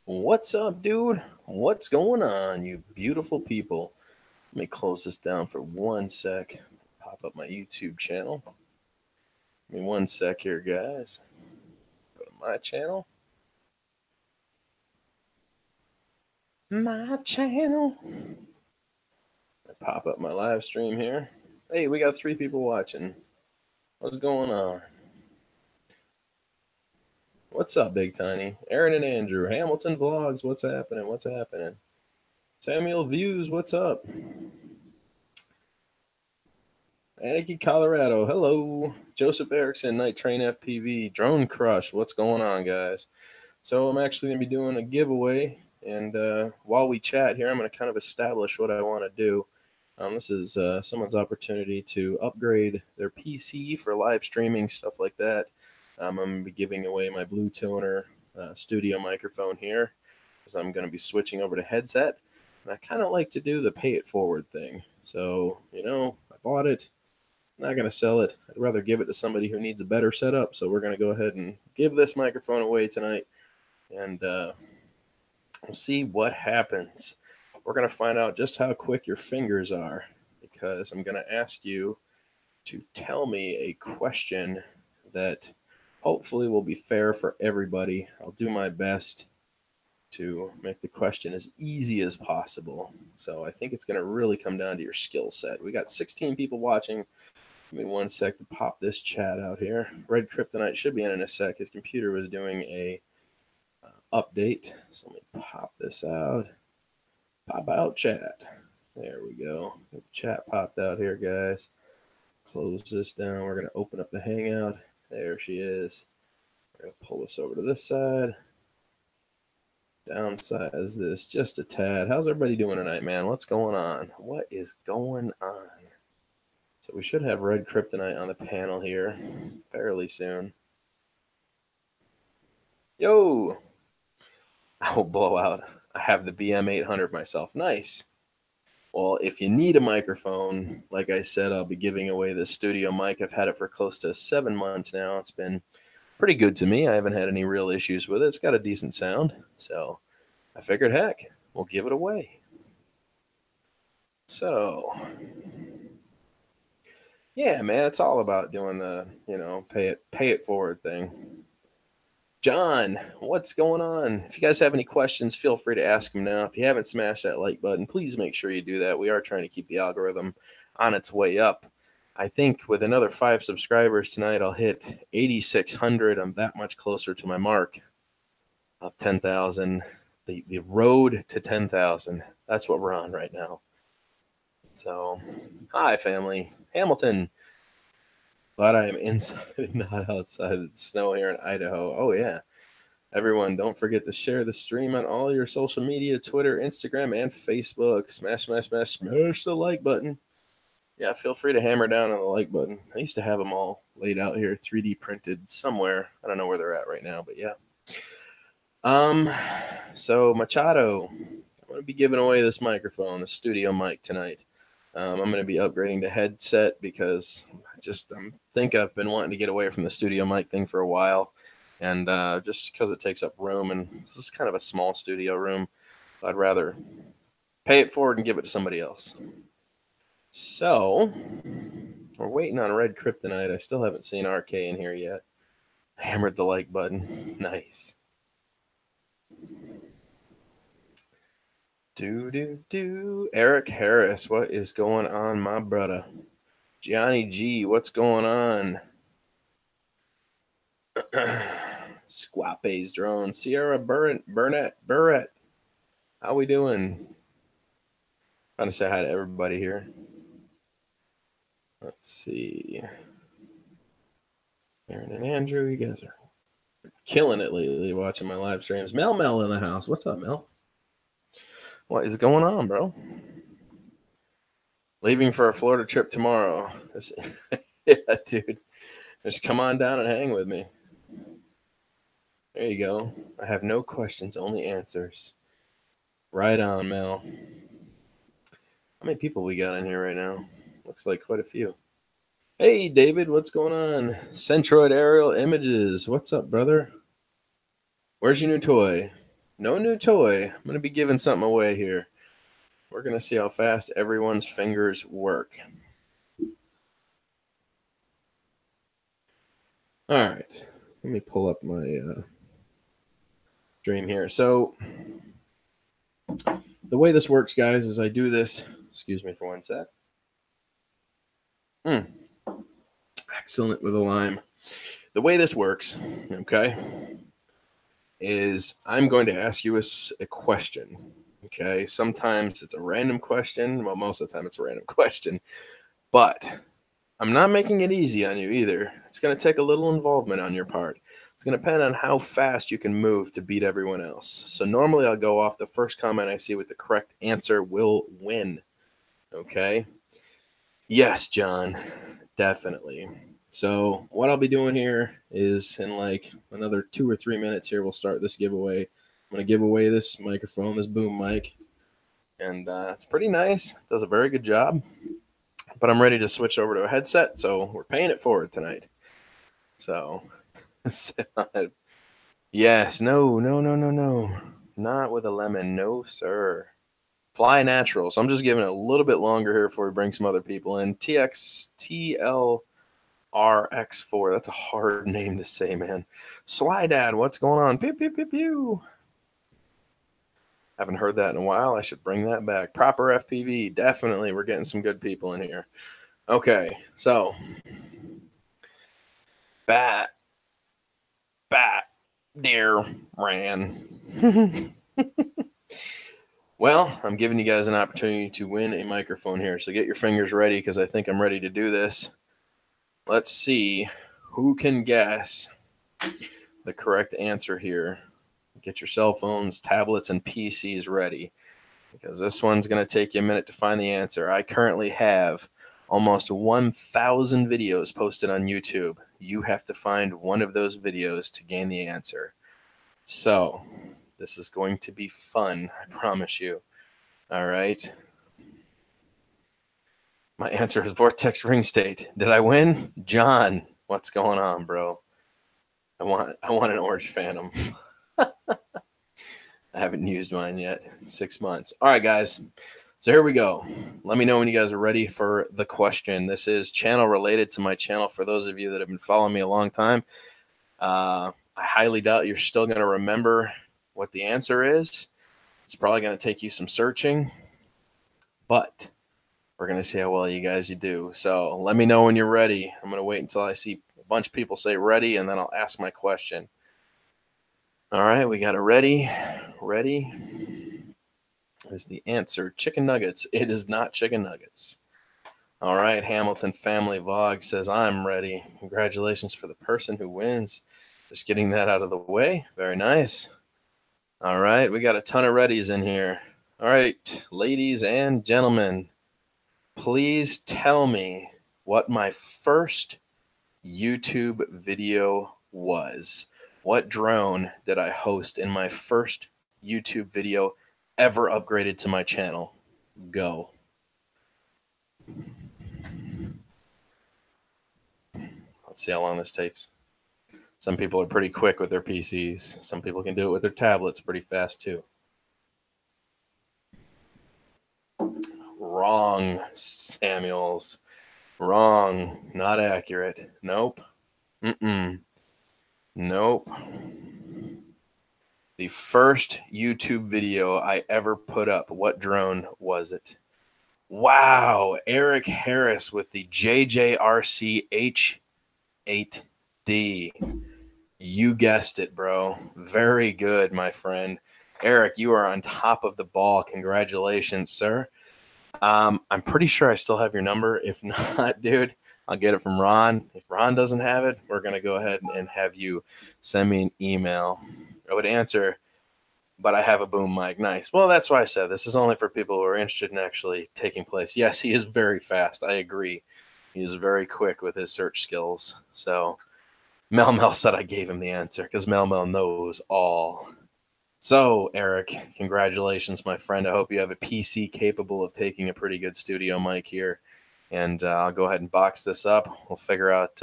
What's up, dude? What's going on, you beautiful people? Let me close this down for 1 sec. Pop up my YouTube channel. Give me 1 sec here, guys. Go to my channel. My channel. Pop up my live stream here. Hey, we got 3 people watching. What's going on? What's up, Big Tiny? Aaron and Andrew. Hamilton Vlogs. What's happening? What's happening? Samuel Views. What's up? Anarchy, Colorado. Hello. Joseph Erickson, Night Train FPV, Drone Crush. What's going on, guys? So I'm actually going to be doing a giveaway. And while we chat here, I'm going to kind of establish what I want to do. This is someone's opportunity to upgrade their PC for live streaming, stuff like that. I'm going to be giving away my Blue Toner studio microphone here because I'm going to be switching over to headset. And I kind of like to do the pay it forward thing. So, I bought it. Not going to sell it. I'd rather give it to somebody who needs a better setup. So we're going to go ahead and give this microphone away tonight, and we'll see what happens. We're going to find out just how quick your fingers are, because I'm going to ask you to tell me a question that hopefully will be fair for everybody. I'll do my best to make the question as easy as possible. So I think it's going to really come down to your skill set. We got 16 people watching. Give me 1 sec to pop this chat out here. Red Kryptonite should be in a sec. His computer was doing a update. So let me pop this out. Pop out chat. There we go. The chat popped out here, guys. Close this down. We're going to open up the Hangout. There she is. We're going to pull this over to this side. Downsize this just a tad. How's everybody doing tonight, man? What's going on? What is going on? So we should have Red Kryptonite on the panel here fairly soon. Yo! Oh, blowout. I have the BM800 myself. Nice. Well, if you need a microphone, like I said, I'll be giving away the studio mic. I've had it for close to 7 months now. It's been pretty good to me. I haven't had any real issues with it. It's got a decent sound. So I figured, heck, we'll give it away. So yeah, man, it's all about doing the, pay it forward thing. John, what's going on? If you guys have any questions, feel free to ask them now. If you haven't smashed that like button, please make sure you do that. We are trying to keep the algorithm on its way up. I think with another 5 subscribers tonight, I'll hit 8,600. I'm that much closer to my mark of 10,000. The road to 10,000. That's what we're on right now. So, hi, family. Hamilton. Glad I am inside and not outside. It's snow here in Idaho. Oh, yeah. Everyone, don't forget to share the stream on all your social media, Twitter, Instagram, and Facebook. Smash, smash, smash, smash the like button. Yeah, feel free to hammer down on the like button. I used to have them all laid out here, 3D printed somewhere. I don't know where they're at right now, but yeah. So Machado, I'm going to be giving away this microphone, the studio mic tonight. I'm going to be upgrading to headset because I think I've been wanting to get away from the studio mic thing for a while, and just because it takes up room, and this is kind of a small studio room, I'd rather pay it forward and give it to somebody else. So we're waiting on Red Kryptonite. I still haven't seen RK in here yet. Hammered the like button. Nice. Eric Harris, what is going on, my brother? Johnny G, what's going on? Squape's drone. Sierra Burnett. How we doing? Trying to say hi to everybody here. Let's see. Aaron and Andrew, you guys are killing it lately watching my live streams. Mel in the house. What's up, Mel? What is going on, bro? Leaving for a Florida trip tomorrow. Yeah, dude. Just come on down and hang with me. There you go. I have no questions, only answers. Right on, Mel. How many people we got in here right now? Looks like quite a few. Hey, David, what's going on? Centroid Aerial Images. What's up, brother? Where's your new toy? No new toy. I'm going to be giving something away here. We're going to see how fast everyone's fingers work. All right. Let me pull up my stream here. So the way this works, guys, is I do this. Excuse me for one sec. Excellent with a lime. The way this works, okay, is I'm going to ask you a question. Okay, sometimes it's a random question. Well, most of the time it's a random question, but I'm not making it easy on you either. It's going to take a little involvement on your part. It's going to depend on how fast you can move to beat everyone else. So normally I'll go off the first comment I see with the correct answer will win. Okay? Yes, John, definitely. So what I'll be doing here is in like another 2 or 3 minutes here, we'll start this giveaway. I'm going to give away this microphone, this boom mic. And it's pretty nice. Does a very good job. But I'm ready to switch over to a headset, so we're paying it forward tonight. So, yes, no. Not with a lemon. No, sir. Fly natural. So I'm just giving it a little bit longer here before we bring some other people in. TLRX4. That's a hard name to say, man. Sly Dad, what's going on? Pew, pew, pew, pew. Haven't heard that in a while. I should bring that back. Proper FPV. Definitely. We're getting some good people in here. Okay, so bat, deer, ran. Well, I'm giving you guys an opportunity to win a microphone here. So get your fingers ready because I think I'm ready to do this. Let's see who can guess the correct answer here. Get your cell phones, tablets, and PCs ready because this one's going to take you a minute to find the answer. I currently have almost 1,000 videos posted on YouTube. You have to find one of those videos to gain the answer. So this is going to be fun, I promise you. All right. My answer is Vortex Ring State. Did I win? John, what's going on, bro? I want an orange Phantom. I haven't used mine yet in 6 months. All right, guys. So here we go. Let me know when you guys are ready for the question. This is channel related to my channel. For those of you that have been following me a long time, I highly doubt you're still going to remember what the answer is. It's probably going to take you some searching, but we're going to see how well you guys do. So let me know when you're ready. I'm going to wait until I see a bunch of people say ready, and then I'll ask my question. All right, we got a ready. Ready is the answer. Chicken nuggets. It is not chicken nuggets. All right, Hamilton Family Vlog says, I'm ready. Congratulations for the person who wins. Just getting that out of the way. Very nice. All right, we got a ton of readies in here. All right, ladies and gentlemen, please tell me what my first YouTube video was. What drone did I host in my first YouTube video ever upgraded to my channel? Go. Let's see how long this takes. Some people are pretty quick with their PCs. Some people can do it with their tablets pretty fast too. Wrong, Samuels. Wrong. Not accurate. Nope. Nope. The first YouTube video I ever put up, what drone was it? Wow, Eric Harris with the JJRC H8D. You guessed it, bro. Very good, my friend. Eric, you are on top of the ball. Congratulations, sir. I'm pretty sure I still have your number. If not, dude, I'll get it from Ron. If Ron doesn't have it, we're going to go ahead and have you send me an email. I would answer, but I have a boom mic. Nice. Well, that's why I said this is only for people who are interested in actually taking place. Yes, he is very fast. I agree. He is very quick with his search skills. So Mel said I gave him the answer because Mel knows all. So, Eric, congratulations, my friend. I hope you have a PC capable of taking a pretty good studio mic here. And I'll go ahead and box this up. We'll figure out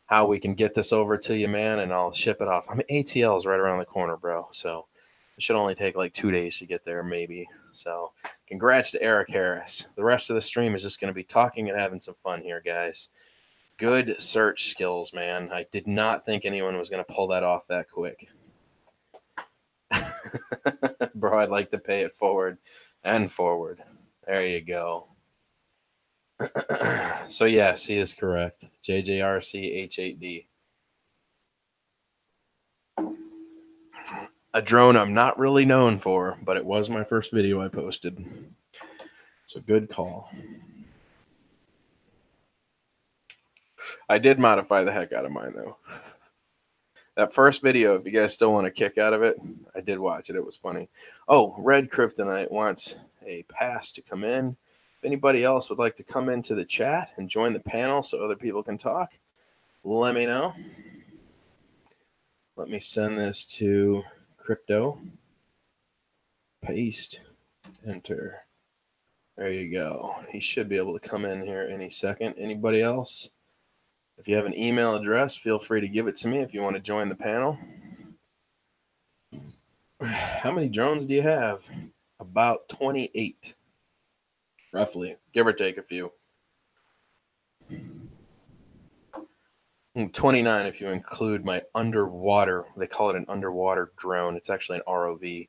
how we can get this over to you, man, and I'll ship it off. I mean, ATL is right around the corner, bro. So It should only take like 2 days to get there, maybe. So, congrats to Eric Harris. The rest of the stream is just going to be talking and having some fun here, guys. Good search skills, man. I did not think anyone was going to pull that off that quick. Bro, I'd like to pay it forward and forward. There you go. So, yes, he is correct. JJRCH8D. A drone I'm not really known for, but it was my first video I posted. So, good call. I did modify the heck out of mine, though. That first video, if you guys still want a kick out of it, I did watch it. It was funny. Oh, Red Kryptonite wants a pass to come in. If anybody else would like to come into the chat and join the panel so other people can talk, let me know. Let me send this to Crypto. Paste. Enter. There you go. He should be able to come in here any second. Anybody else? If you have an email address, feel free to give it to me if you want to join the panel. How many drones do you have? About 28, roughly, give or take a few. 29 if you include my underwater. They call it an underwater drone. It's actually an ROV.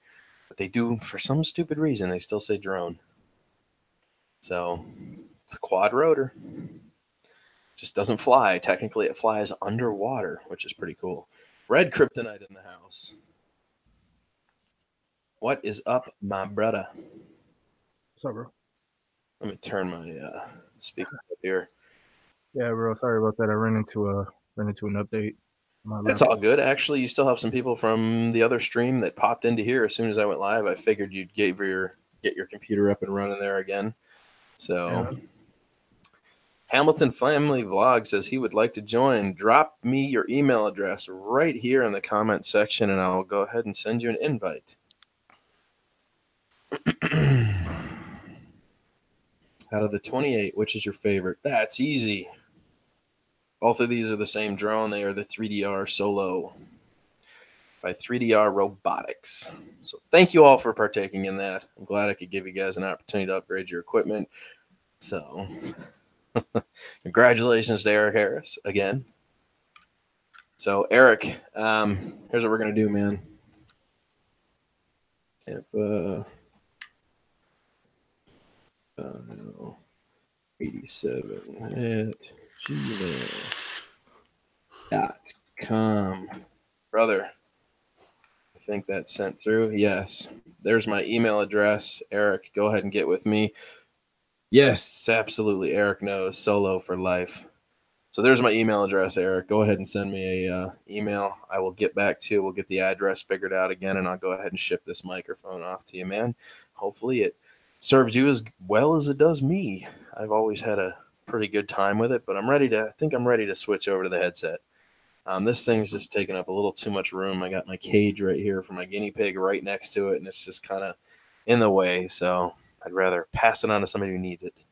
But they do, for some stupid reason, they still say drone. So it's a quad rotor. Just doesn't fly. Technically, it flies underwater, which is pretty cool. Red Kryptonite in the house. What is up, my brother? What's up, bro? Let me turn my speaker up here. Yeah, bro. Sorry about that. I ran into an update. That's all good. Actually, you still have some people from the other stream that popped into here as soon as I went live. I figured you'd get your computer up and running there again. So. Yeah. Hamilton Family Vlog says he would like to join. Drop me your email address right here in the comment section, and I'll go ahead and send you an invite. Out of the 28, which is your favorite? That's easy. Both of these are the same drone. They are the 3DR Solo by 3DR Robotics. So thank you all for partaking in that. I'm glad I could give you guys an opportunity to upgrade your equipment. So... congratulations to Eric Harris again. So Eric, here's what we're gonna do, man. Tampa 87 at gmail.com. Brother, I think that's sent through. Yes, there's my email address. Eric, go ahead and get with me. Yes, absolutely. Eric knows. Solo for life. So there's my email address, Eric. Go ahead and send me a email. I will get back to you. We'll get the address figured out again, and I'll go ahead and ship this microphone off to you, man. Hopefully it serves you as well as it does me. I've always had a pretty good time with it, but I think I'm ready to switch over to the headset. This thing's just taking up a little too much room. I got my cage right here for my guinea pig right next to it, and it's just kind of in the way, so... I'd rather pass it on to somebody who needs it.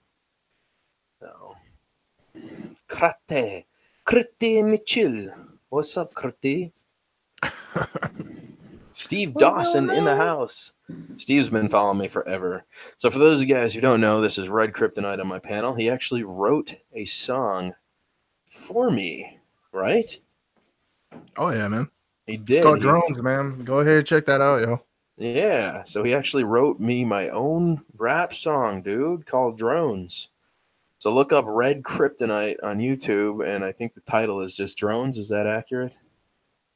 So, Krate Mitchell. What's up, Krate? Steve Dawson in the house. Steve's been following me forever. So for those of you guys who don't know, this is Red Kryptonite on my panel. He actually wrote a song for me, right? Oh, yeah, man. He did. It's called Drones, man. Go ahead and check that out, yo. Yeah, so he actually wrote me my own rap song, dude, called Drones. So look up Red Kryptonite on YouTube, and I think the title is just Drones. Is that accurate?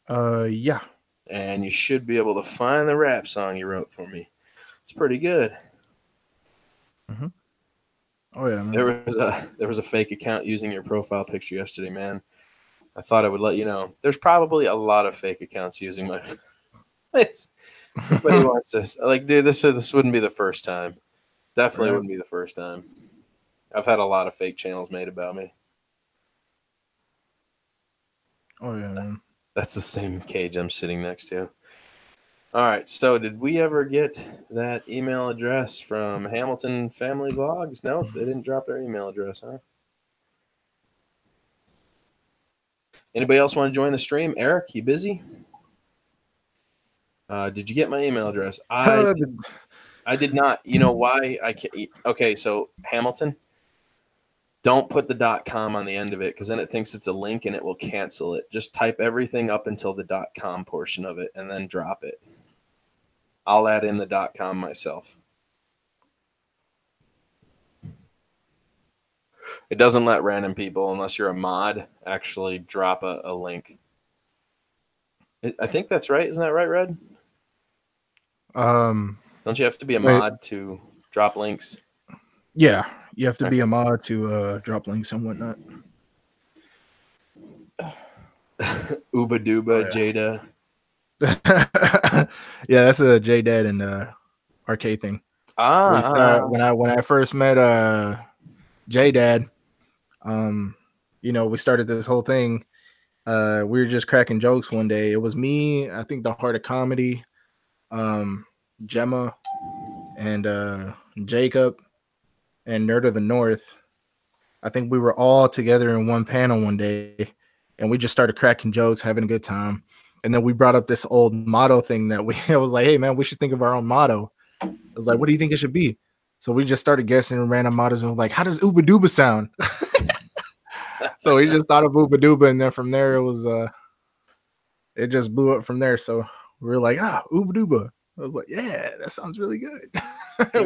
Yeah. And you should be able to find the rap song he wrote for me. It's pretty good. Mm-hmm. Oh, yeah, man. There was a fake account using your profile picture yesterday, man. I thought I would let you know. There's probably a lot of fake accounts using my... Everybody wants to, like, dude, this wouldn't be the first time. Definitely wouldn't be the first time. I've had a lot of fake channels made about me. Oh, yeah, man. That's the same cage I'm sitting next to. All right, so did we ever get that email address from Hamilton Family Vlogs? No, they didn't drop their email address, huh? Anybody else want to join the stream? Eric, you busy? Did you get my email address? I did not. You know why? I can't. Okay, so Hamilton, don't put the .com on the end of it because then it thinks it's a link and it will cancel it. Just type everything up until the .com portion of it and then drop it. I'll add in the .com myself. It doesn't let random people, unless you're a mod, actually drop a link. I think that's right. Isn't that right, Red? Don't you have to be a mod to drop links? Yeah, you have to be a mod to drop links and whatnot. Uba Duba, Jada. Yeah, that's a J Dad and arcade thing. When I first met J Dad, we started this whole thing. We were just cracking jokes one day. It was me, I think the Heart of Comedy, Gemma, and Jacob, and Nerd of the North. I think we were all together in one panel one day, and we just started cracking jokes, having a good time. And then we brought up this old motto thing that I was like, hey man, we should think of our own motto. I was like, what do you think it should be? So we just started guessing random mottos and like, how does Uba Duba sound? So we just thought of Uba Duba, and then from there it just blew up from there. So we were like, Uba Duba. I was like, yeah, that sounds really good.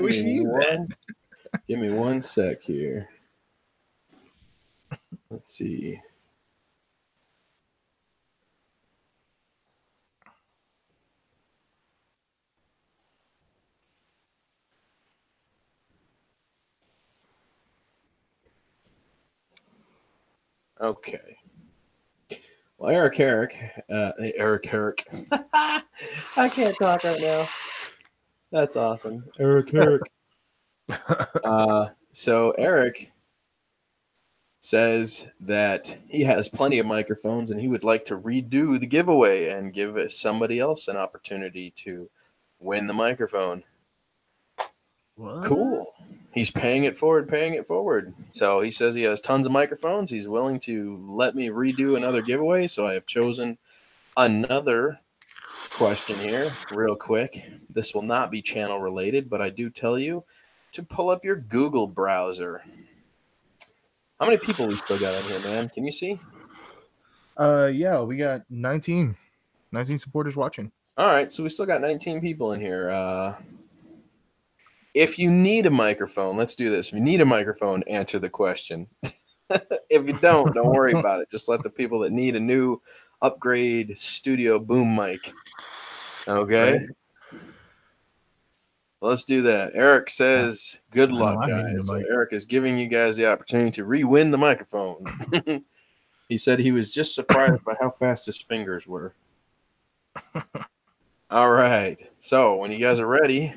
We should use that. Give me one sec here. Let's see. Okay. Well, Eric. I can't talk right now. That's awesome. Eric. So Eric says that he has plenty of microphones and he would like to redo the giveaway and give somebody else an opportunity to win the microphone. What? Cool. He's paying it forward. So he says he has tons of microphones. He's willing to let me redo another giveaway. So I have chosen another question here real quick. This will not be channel related, but I do tell you to pull up your Google browser. How many people we still got in here, man? Can you see? Yeah, we got 19 supporters watching. All right, so we still got 19 people in here. If you need a microphone, let's do this. If you need a microphone, answer the question. If you don't worry about it. Just let the people that need a new upgrade studio boom mic. Okay? Right. Let's do that. Eric says, good luck, guys. So Eric is giving you guys the opportunity to re-win the microphone. He said he was just surprised by how fast his fingers were. All right. So when you guys are ready,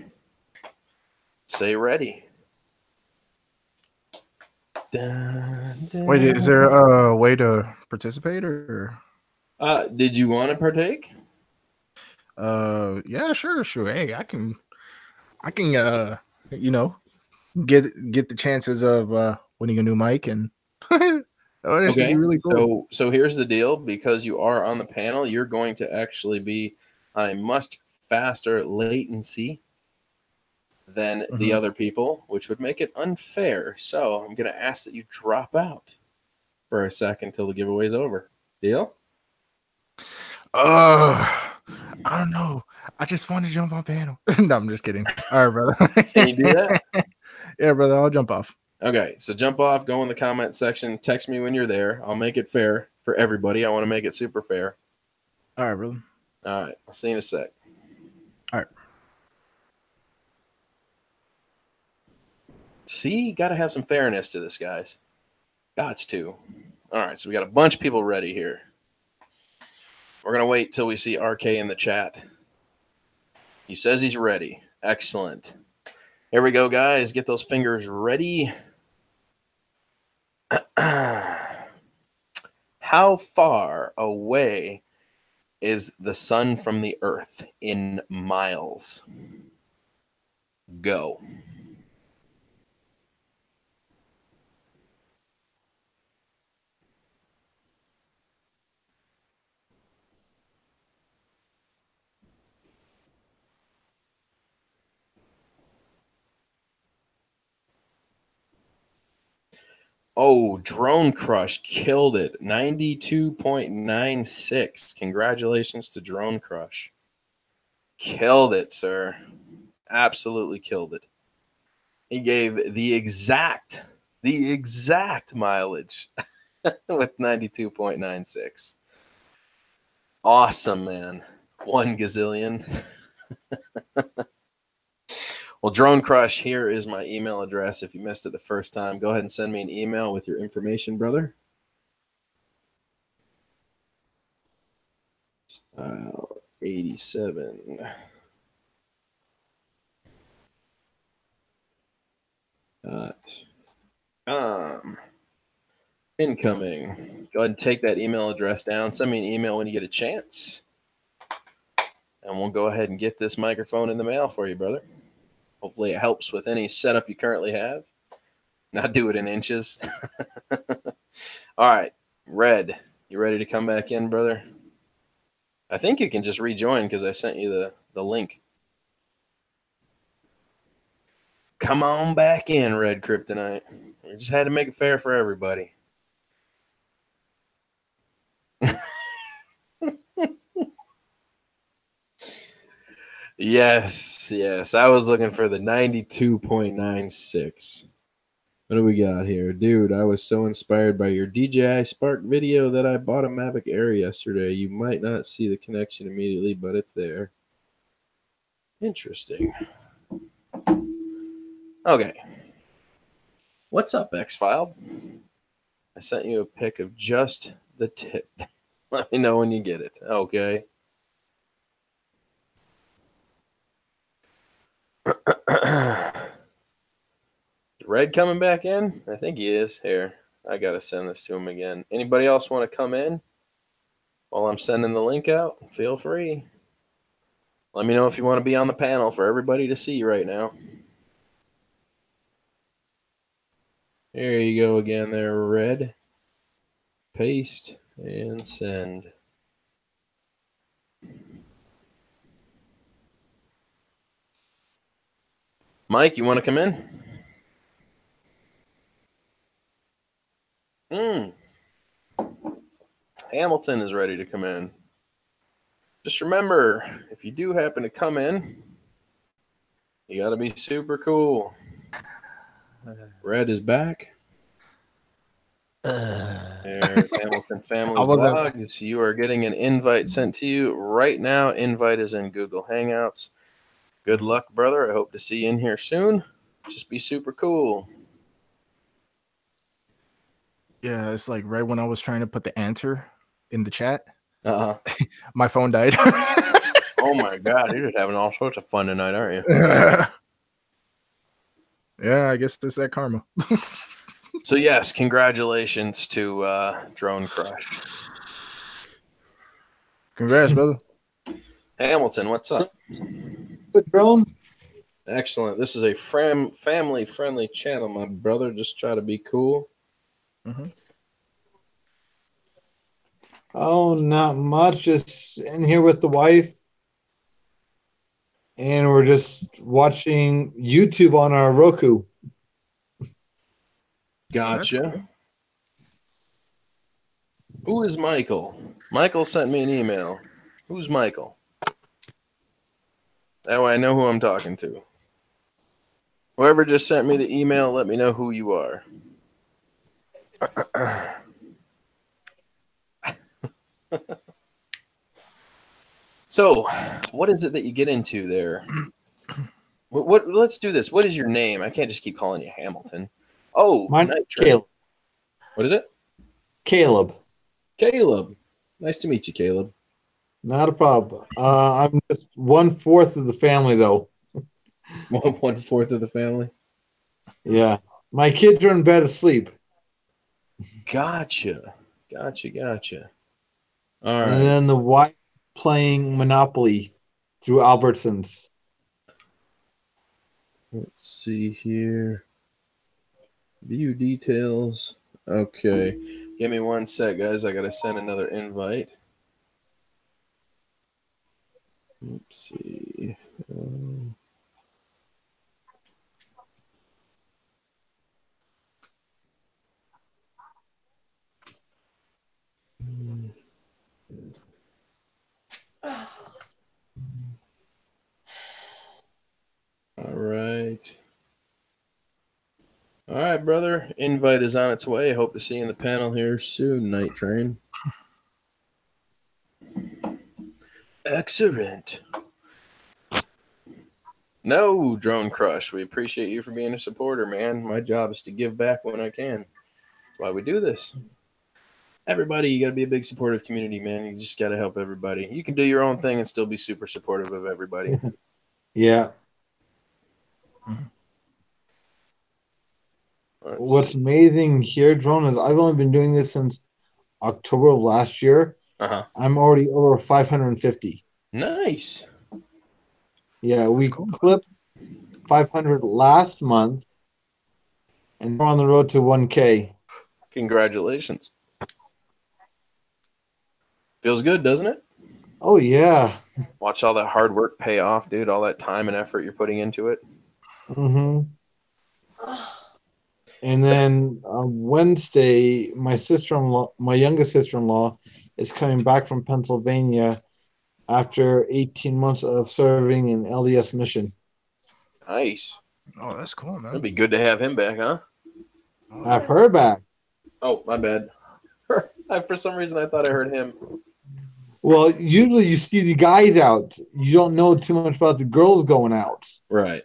say ready. Wait, is there a way to participate or? Did you want to partake? Yeah, sure. Hey, I can get the chances of winning a new mic, and that should be really cool. So here's the deal. Because you are on the panel, you're going to actually be on a much faster latency than the other people, which would make it unfair. So I'm going to ask that you drop out for a second till the giveaway is over. Deal? I don't know. I just want to jump on panel. No, I'm just kidding. All right, brother. Can you do that? Yeah, brother. I'll jump off. Okay, so jump off. Go in the comment section. Text me when you're there. I'll make it fair for everybody. I want to make it super fair. All right, brother. All right. I'll see you in a sec. All right. See, got to have some fairness to this, guys. Gots to. All right, so we got a bunch of people ready here. We're going to wait till we see RK in the chat. He says he's ready. Excellent. Here we go, guys. Get those fingers ready. How far away is the sun from the earth in miles? Go. Oh, Drone Crush killed it. 92.96. Congratulations to Drone Crush. Killed it, sir. Absolutely killed it. He gave the exact mileage with 92.96. Awesome, man. 1 gazillion. Well, Drone Crush, here is my email address. If you missed it the first time, go ahead and send me an email with your information, brother. 87. Incoming. Go ahead and take that email address down. Send me an email when you get a chance. And we'll go ahead and get this microphone in the mail for you, brother. Hopefully it helps with any setup you currently have. Not do it in inches. All right. Red, you ready to come back in, brother? I think you can just rejoin because I sent you the link. Come on back in, Red Kryptonite. We just had to make it fair for everybody. Yes. I was looking for the 92.96. What do we got here? Dude, I was so inspired by your DJI Spark video that I bought a Mavic Air yesterday. You might not see the connection immediately, but it's there. Interesting. Okay. What's up, X-File? I sent you a pic of just the tip. Let me know when you get it. Okay. Red coming back in? I think he is. Here, I gotta send this to him again. Anybody else want to come in while I'm sending the link out? Feel free. Let me know if you want to be on the panel for everybody to see right now. There you go again there, Red. Paste and send. Mike, you want to come in? Hamilton is ready to come in. Just remember, if you do happen to come in, you got to be super cool. Red is back. There's Hamilton Family Vlogs. You are getting an invite sent to you right now. Invite is in Google Hangouts. Good luck, brother. I hope to see you in here soon. Just be super cool. Yeah, it's like right when I was trying to put the answer in the chat, my phone died. Oh my God, you're just having all sorts of fun tonight, aren't you? Yeah, I guess it's that karma. So yes, congratulations to Drone Crush. Congrats, brother. Hamilton, what's up? Good, Drone. Excellent. This is a family-friendly channel, my brother. Just try to be cool. Mm-hmm. Oh, not much. Just in here with the wife. And we're just watching YouTube on our Roku. Gotcha. Who is Michael? Michael sent me an email. Who's Michael? That way I know who I'm talking to. Whoever just sent me the email, let me know who you are. So, what is it that you get into there? What? Let's do this. What is your name? I can't just keep calling you Hamilton. Oh, my Caleb. What is it? Caleb. Caleb. Nice to meet you, Caleb. Not a problem. I'm just 1/4 of the family, though. 1/4 of the family? Yeah. My kids are in bed asleep. Gotcha. All right. And then the wife playing Monopoly through Albertsons. Let's see here. View details. Okay. Give me 1 sec, guys. I got to send another invite. Let's see. right, brother. Invite is on its way. Hope to see you in the panel here soon, Night Train. Excellent. No, Drone Crush. We appreciate you for being a supporter, man. My job is to give back when I can. That's why we do this. Everybody, you got to be a big supportive community, man. You just got to help everybody. You can do your own thing and still be super supportive of everybody. Yeah. What's See. amazing here, Drone, is I've only been doing this since October of last year. Uh-huh. I'm already over 550. Nice. Yeah, we cool. clipped 500 last month, and we're on the road to 1K. Congratulations. Feels good, doesn't it? Oh, yeah. Watch all that hard work pay off, dude. All that time and effort you're putting into it. Mm-hmm. And then on Wednesday, my youngest sister-in-law, is coming back from Pennsylvania after 18 months of serving an LDS mission. Nice. Oh, that's cool, man. It'd be good to have him back, huh? Oh, I've heard back. Oh, my bad. For some reason, I thought I heard him. Well, usually you see the guys out. You don't know too much about the girls going out. Right.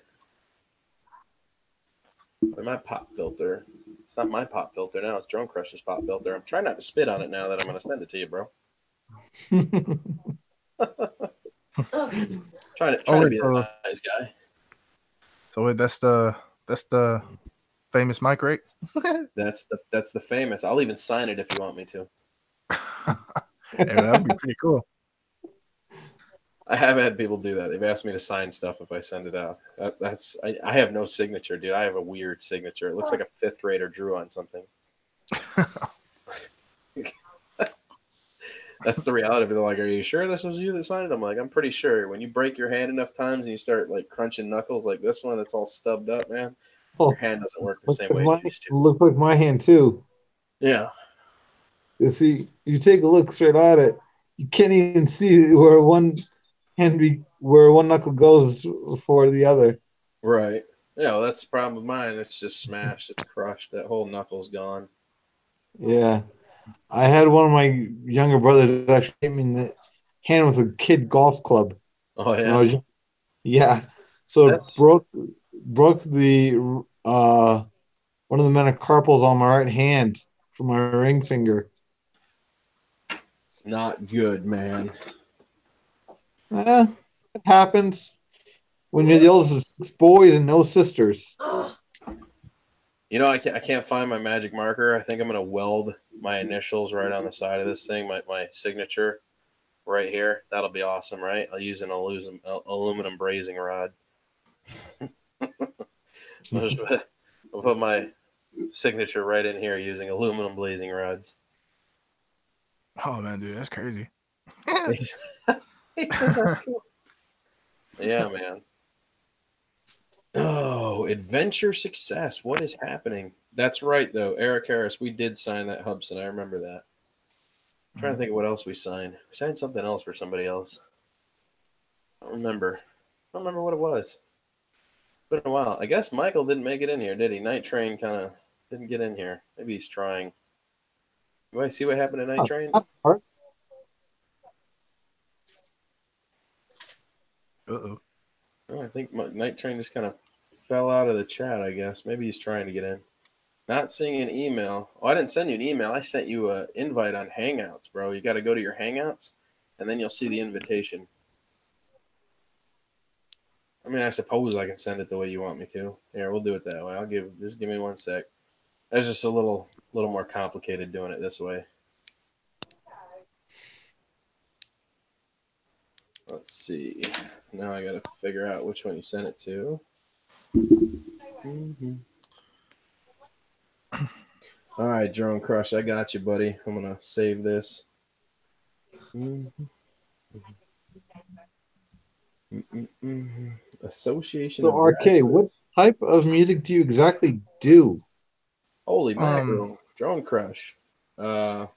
But my pop filter. It's not my pop filter now. It's Drone Crush's pop filter. I'm trying not to spit on it now that I'm going to send it to you, bro. Trying to be a nice guy. So wait, that's the famous mic, right? That's the famous. I'll even sign it if you want me to. Hey, that'd be pretty cool. I have had people do that. They've asked me to sign stuff if I send it out. I have no signature, dude. I have a weird signature. It looks like a fifth grader drew on something. That's the reality of it. They're like, "Are you sure this was you that signed it?" I'm like, "I'm pretty sure." When you break your hand enough times and you start like crunching knuckles like this one that's all stubbed up, man, your hand doesn't work the same way it used to. Looks like my hand too. Yeah. You see, you take a look straight at it, you can't even see where one knuckle goes for the other. Right. Yeah, well, that's the problem with mine. It's just smashed. It's crushed. That whole knuckle's gone. Yeah. I had one of my younger brothers that actually hit me in the hand with a kid golf club. Oh, yeah? Yeah. So it broke the one of the metacarpals on my right hand from my ring finger. Not good, man. It happens when you're the oldest of 6 boys and no sisters. You know, I can't find my magic marker. I think I'm going to weld my initials right on the side of this thing, my signature right here. That'll be awesome, right? I'll use an aluminum brazing rod. I'll put my signature right in here using aluminum blazing rods. Oh man, dude, that's crazy. Yeah, man. Oh, adventure success. What is happening? That's right, though. Eric Harris, we did sign that Hubson. I remember that. I'm trying to think of what else we signed. We signed something else for somebody else. I don't remember what it was. It's been a while. I guess Michael didn't make it in here, did he? Night Train kind of didn't get in here. Maybe he's trying. You want to see what happened to Night Train? Uh-oh. Oh, I think Night Train just kind of fell out of the chat, I guess. Maybe he's trying to get in. Not seeing an email. Oh, I didn't send you an email. I sent you an invite on Hangouts, bro. You got to go to your Hangouts, and then you'll see the invitation. I mean, I suppose I can send it the way you want me to. Here, we'll do it that way. Just give me 1 sec. That's just a little more complicated doing it this way. Let's see. Now I got to figure out which one you sent it to. Mm-hmm. All right, Drone Crush, I got you, buddy. I'm going to save this. Mm-hmm. Mm-hmm. Association. So, RK, what type of music do you exactly do? Holy mackerel. Drone Crush. Wow.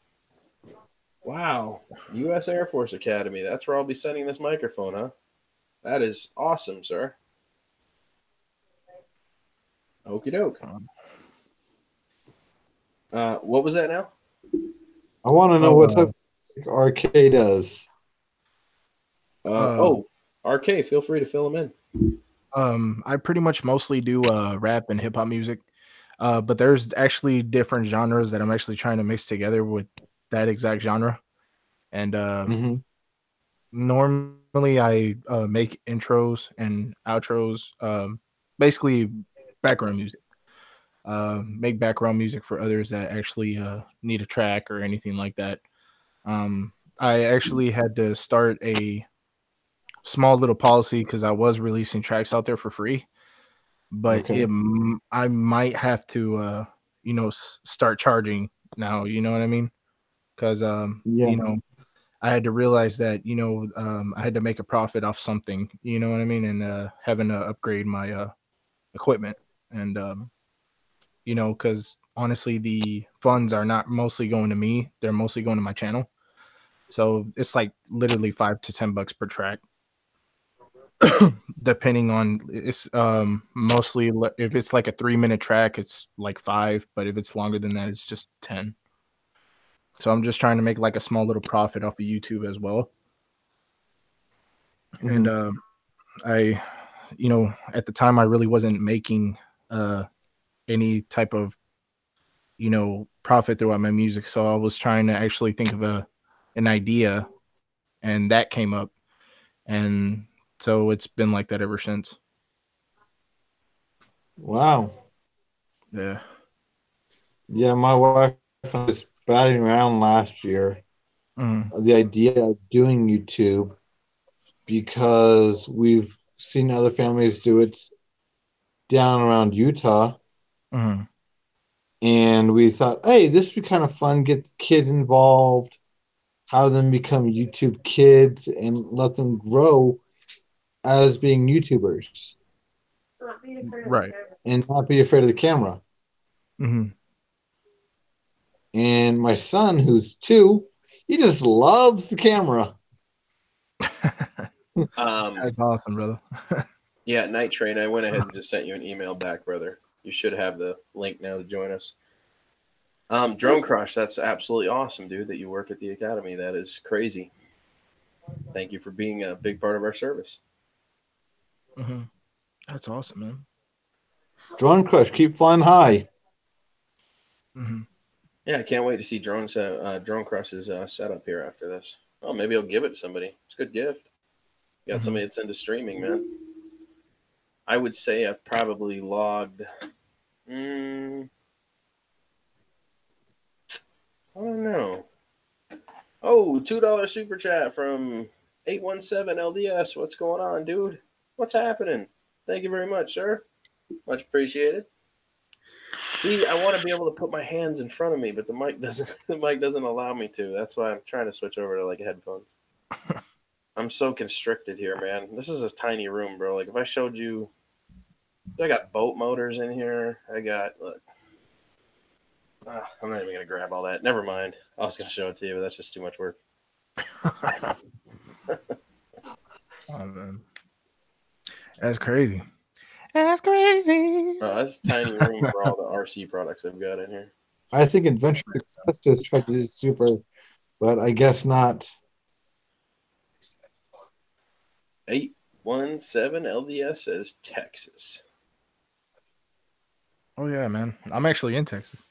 U.S. Air Force Academy. That's where I'll be sending this microphone, huh? That is awesome, sir. Okie doke. What was that now? I want to know what type of music RK does. RK, feel free to fill them in. I pretty much mostly do rap and hip hop music. But there's actually different genres that I'm actually trying to mix together with that exact genre. And Mhm. normally I make intros and outros, basically background music. Make background music for others that actually need a track or anything like that. I actually had to start a small little policy because I was releasing tracks out there for free, but Okay. I might have to, start charging now. You know what I mean? Because Yeah. I had to realize that I had to make a profit off something. You know what I mean? And having to upgrade my equipment, and because honestly, the funds are not mostly going to me; they're mostly going to my channel. So it's like literally $5 to $10 per track, depending on it's mostly if it's like a 3-minute track, it's like 5, but if it's longer than that, it's just 10. So I'm just trying to make like a small little profit off of YouTube as well. And Mhm. I, at the time I really wasn't making any type of profit throughout my music, so I was trying to actually think of an idea, and that came up, and so it's been like that ever since. Wow. Yeah. Yeah, my wife was batting around last year Mm. the idea of doing YouTube because we've seen other families do it down around Utah. Mm. And we thought, hey, this would be kind of fun, get the kids involved, have them become YouTube kids, and let them grow as being YouTubers Right. and not be afraid of the camera. Mm-hmm. And my son, who's 2, he just loves the camera. That's awesome, brother. Yeah, Night Train, I went ahead and just sent you an email back, brother. You should have the link now to join us. Drone Crush, that's absolutely awesome, dude, that you work at the Academy. That is crazy. Thank you for being a big part of our service. Mm-hmm. That's awesome, man. Drone Crush, keep flying high. Mm-hmm. Yeah, I can't wait to see Drone Crush's setup here after this. Oh, maybe I'll give it to somebody. It's a good gift. You got Mm-hmm. somebody that's into streaming, man. I would say I've probably logged. I don't know. Oh, $2 super chat from 817 LDS. What's going on, dude? What's happening? Thank you very much, sir. Much appreciated. See, I want to be able to put my hands in front of me, but the mic doesn't. The mic doesn't allow me to. That's why I'm trying to switch over to like headphones. I'm so constricted here, man. This is a tiny room, bro. Like if I showed you, I got boat motors in here. I got look. I'm not even gonna grab all that. Never mind. I was gonna show it to you, but that's just too much work. Oh, man. That's crazy. That's crazy. That's a tiny room for all the RC products I've got in here. I think Adventure Success just tried to do super, but I guess not. 817 LDS says Texas. Oh yeah, man. I'm actually in Texas.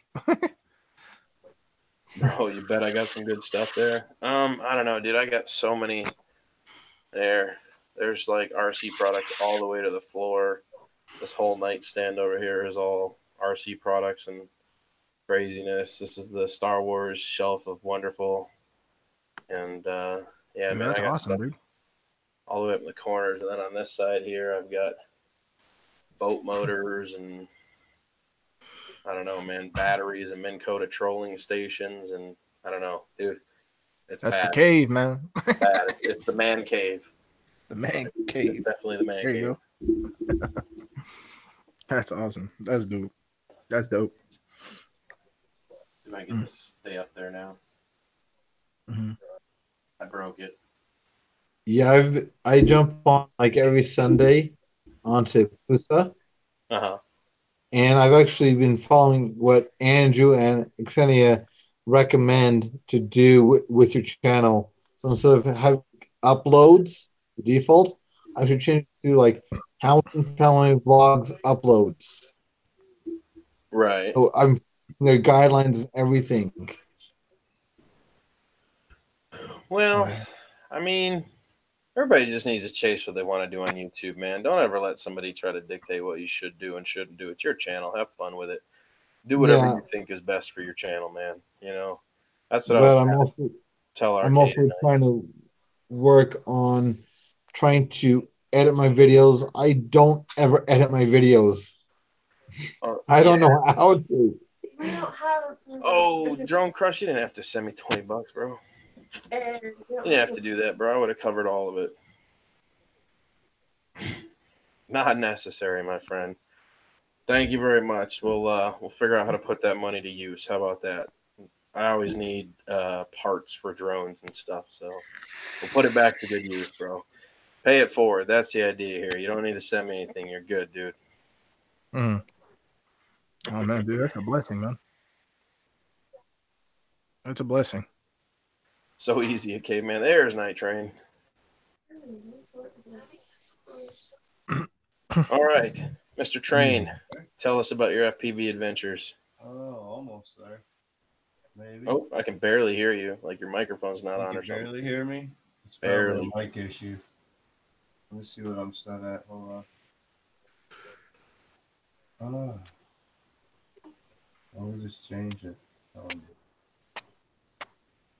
Bro, you bet I got some good stuff there. I don't know, dude. I got so many there. There's like RC products all the way to the floor. This whole nightstand over here is all RC products and craziness. This is the Star Wars shelf of wonderful. And yeah, Dude, man, that's I got awesome, stuff dude. all the way up in the corners. And then on this side here, I've got boat motors and I don't know, man, batteries and Minn Kota trolling stations. And I don't know, dude. It's That's bad. the cave, man. Bad. It's the man cave. The man It's cave. definitely the man There cave. you go. That's awesome. That's dope. That's dope. See if I can get this to stay up there now. Mm-hmm. I broke it. Yeah, I jump on like every Sunday onto Pusa, Uh huh. And I've actually been following what Andrew and Xenia recommend to do with your channel. So instead of having uploads, the default, I should change it to like Hamilton Family Vlogs uploads. Right. So I'm their guidelines and everything. Well, I mean, everybody just needs to chase what they want to do on YouTube, man. Don't ever let somebody try to dictate what you should do and shouldn't do. It's your channel. Have fun with it. Do whatever Yeah, you think is best for your channel, man. You know, that's what I was but trying to tell I'm Arcade. also trying to work on trying to edit my videos. I don't ever edit my videos. I don't know how to. We don't have. Oh, Drone Crush, you didn't have to send me $20, bro. You didn't have to do that, bro. I would have covered all of it. Not necessary, my friend. Thank you very much. We'll figure out how to put that money to use. How about that? I always need parts for drones and stuff, so we'll put it back to good use, bro. Pay it forward. That's the idea here. You don't need to send me anything. You're good, dude. Oh man, dude, that's a blessing, man. That's a blessing. So easy, okay, man. There's Night Train. All right, Mr. Train, tell us about your FPV adventures. Oh, almost there. Maybe. Oh, I can barely hear you. Like your microphone's not You on can or something. barely hear me? It's Barely. probably a mic issue. Let me see what I'm set at. Hold on. Let me just change it.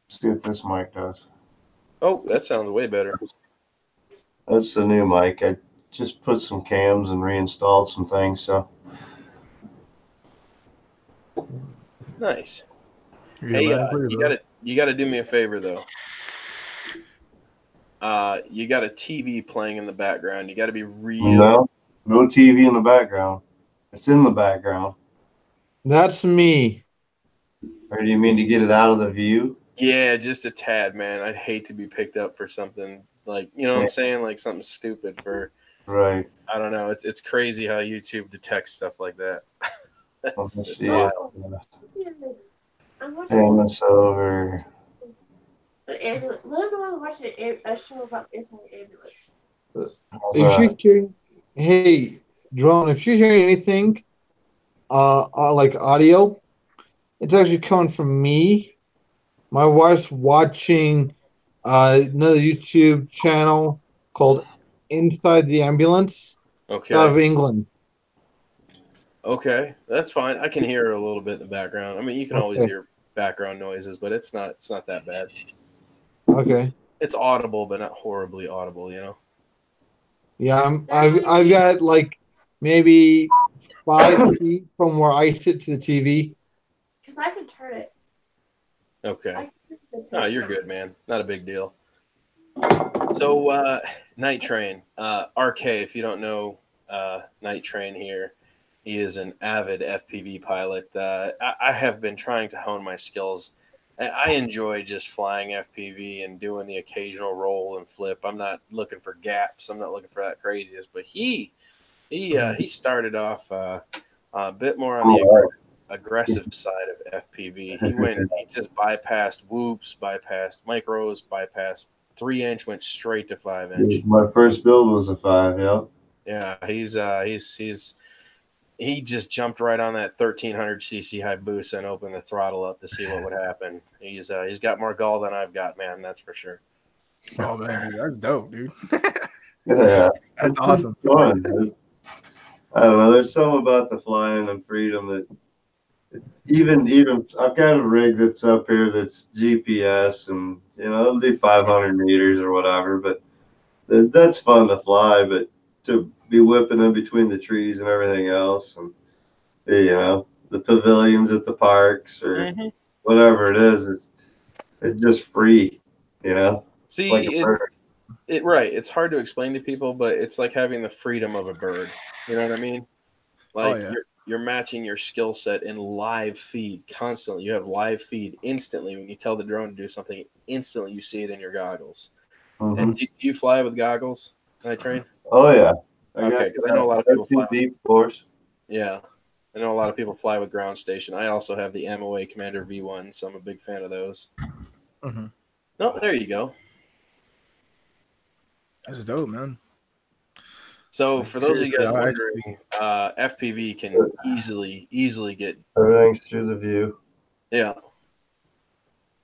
See what this mic does. Oh, that sounds way better. That's the new mic. I just put some cams and reinstalled some things. So Nice. You're Hey, loud and clear, bro. you gotta do me a favor though. You got a TV playing in the background. You got to be real. no TV in the background. It's in the background. That's me. Or do you mean to get it out of the view? Yeah, just a tad, man. I'd hate to be picked up for something like, you know what I'm saying? Like something stupid for, Right. I don't know. It's crazy how YouTube detects stuff like that. Let's It's see. wild. I'm watching. And this over. Literally watching a show about airplane ambulance. If you're hearing, hey, Drone, if you're hearing anything, like audio, it's actually coming from me. My wife's watching another YouTube channel called Inside the Ambulance out of Okay. England. Okay. That's fine. I can hear a little bit in the background. I mean, you can always Okay. hear background noises, but it's not that bad. Okay. It's audible, but not horribly audible, you know? Yeah, I've got like maybe 5 feet from where I sit to the TV. Because I can turn it. Okay. No, you're good, man. Not a big deal. So, Night Train, RK, if you don't know Night Train here, he is an avid FPV pilot. I have been trying to hone my skills. I enjoy just flying FPV and doing the occasional roll and flip. I'm not looking for gaps. I'm not looking for that craziest. But he started off a bit more on the aggressive side of FPV. He just bypassed whoops, bypassed micros, bypassed 3-inch, went straight to 5-inch. My first build was a 5, yeah. Yeah, he just jumped right on that 1300cc Hayabusa and opened the throttle up to see what would happen. He's got more gall than I've got, man. That's for sure. Oh man, dude, that's dope, dude. Yeah. That's awesome. Fun. I don't know. There's something about the flying and freedom that even I've got a rig that's up here that's GPS and it'll do 500 meters or whatever, but that's fun to fly. But to be whipping in between the trees and everything else, and the pavilions at the parks or whatever it is, it's just free, See, like a bird. It's hard to explain to people, but it's like having the freedom of a bird. You know what I mean? Like you're matching your skill set in live feed constantly. You have live feed instantly when you tell the drone to do something. Instantly, you see it in your goggles. And do you fly with goggles? Night Train? Oh yeah. Okay, because I know a lot of people fly. Deep course. Yeah. I know a lot of people fly with Ground Station. I also have the MOA Commander V1, so I'm a big fan of those. Mhm. No, there you go. That's dope, man. So Like, for those of you seriously, guys I'll wondering, FPV can easily get Everything's through the view. yeah.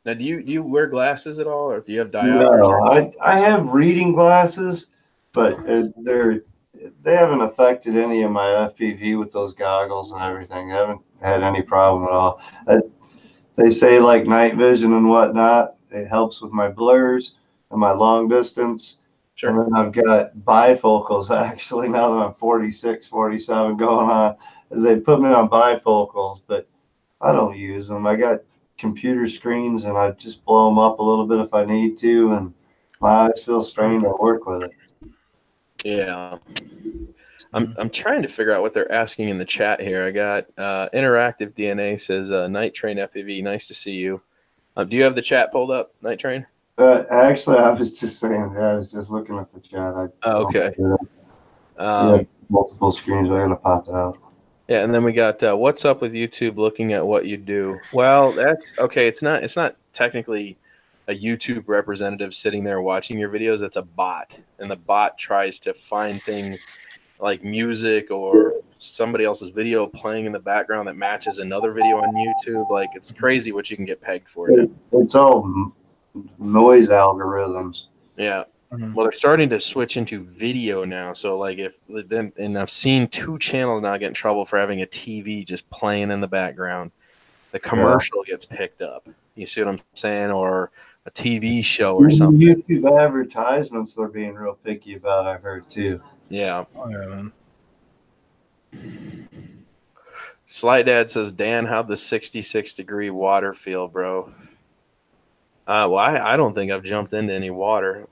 Now, do you wear glasses at all, or do you have diopters? No, I have reading glasses, but they haven't affected any of my FPV with those goggles and everything. I haven't had any problem at all. They say like night vision and whatnot, it helps with my blurs and my long distance. Sure. And then I've got bifocals actually now that I'm 46, 47 going on. They put me on bifocals, but I don't use them. I got computer screens and I just blow them up a little bit if I need to, and my eyes feel strained. I work with it. Yeah. I'm trying to figure out what they're asking in the chat here. I got Interactive DNA says Night Train FPV, nice to see you. Do you have the chat pulled up, Night Train? Actually, I was just saying, I was just looking at the chat. Okay. Multiple screens. I gotta pop that out. Yeah, and then we got what's up with YouTube looking at what you do. Well, that's okay. It's not technically a YouTube representative sitting there watching your videos. It's a bot, and the bot tries to find things like music or somebody else's video playing in the background that matches another video on YouTube. Like, it's crazy what you can get pegged for now. It's all noise algorithms. Yeah. Mhm. Well, they're starting to switch into video now. So, like, and I've seen 2 channels now get in trouble for having a TV just playing in the background. The commercial gets picked up. You see what I'm saying? Or a TV show or something. YouTube advertisements they're being real picky about, I've heard too. Yeah. Oh, yeah, man. Sly Dad says, Dan, how'd the 66-degree water feel, bro? Well, I don't think I've jumped into any water.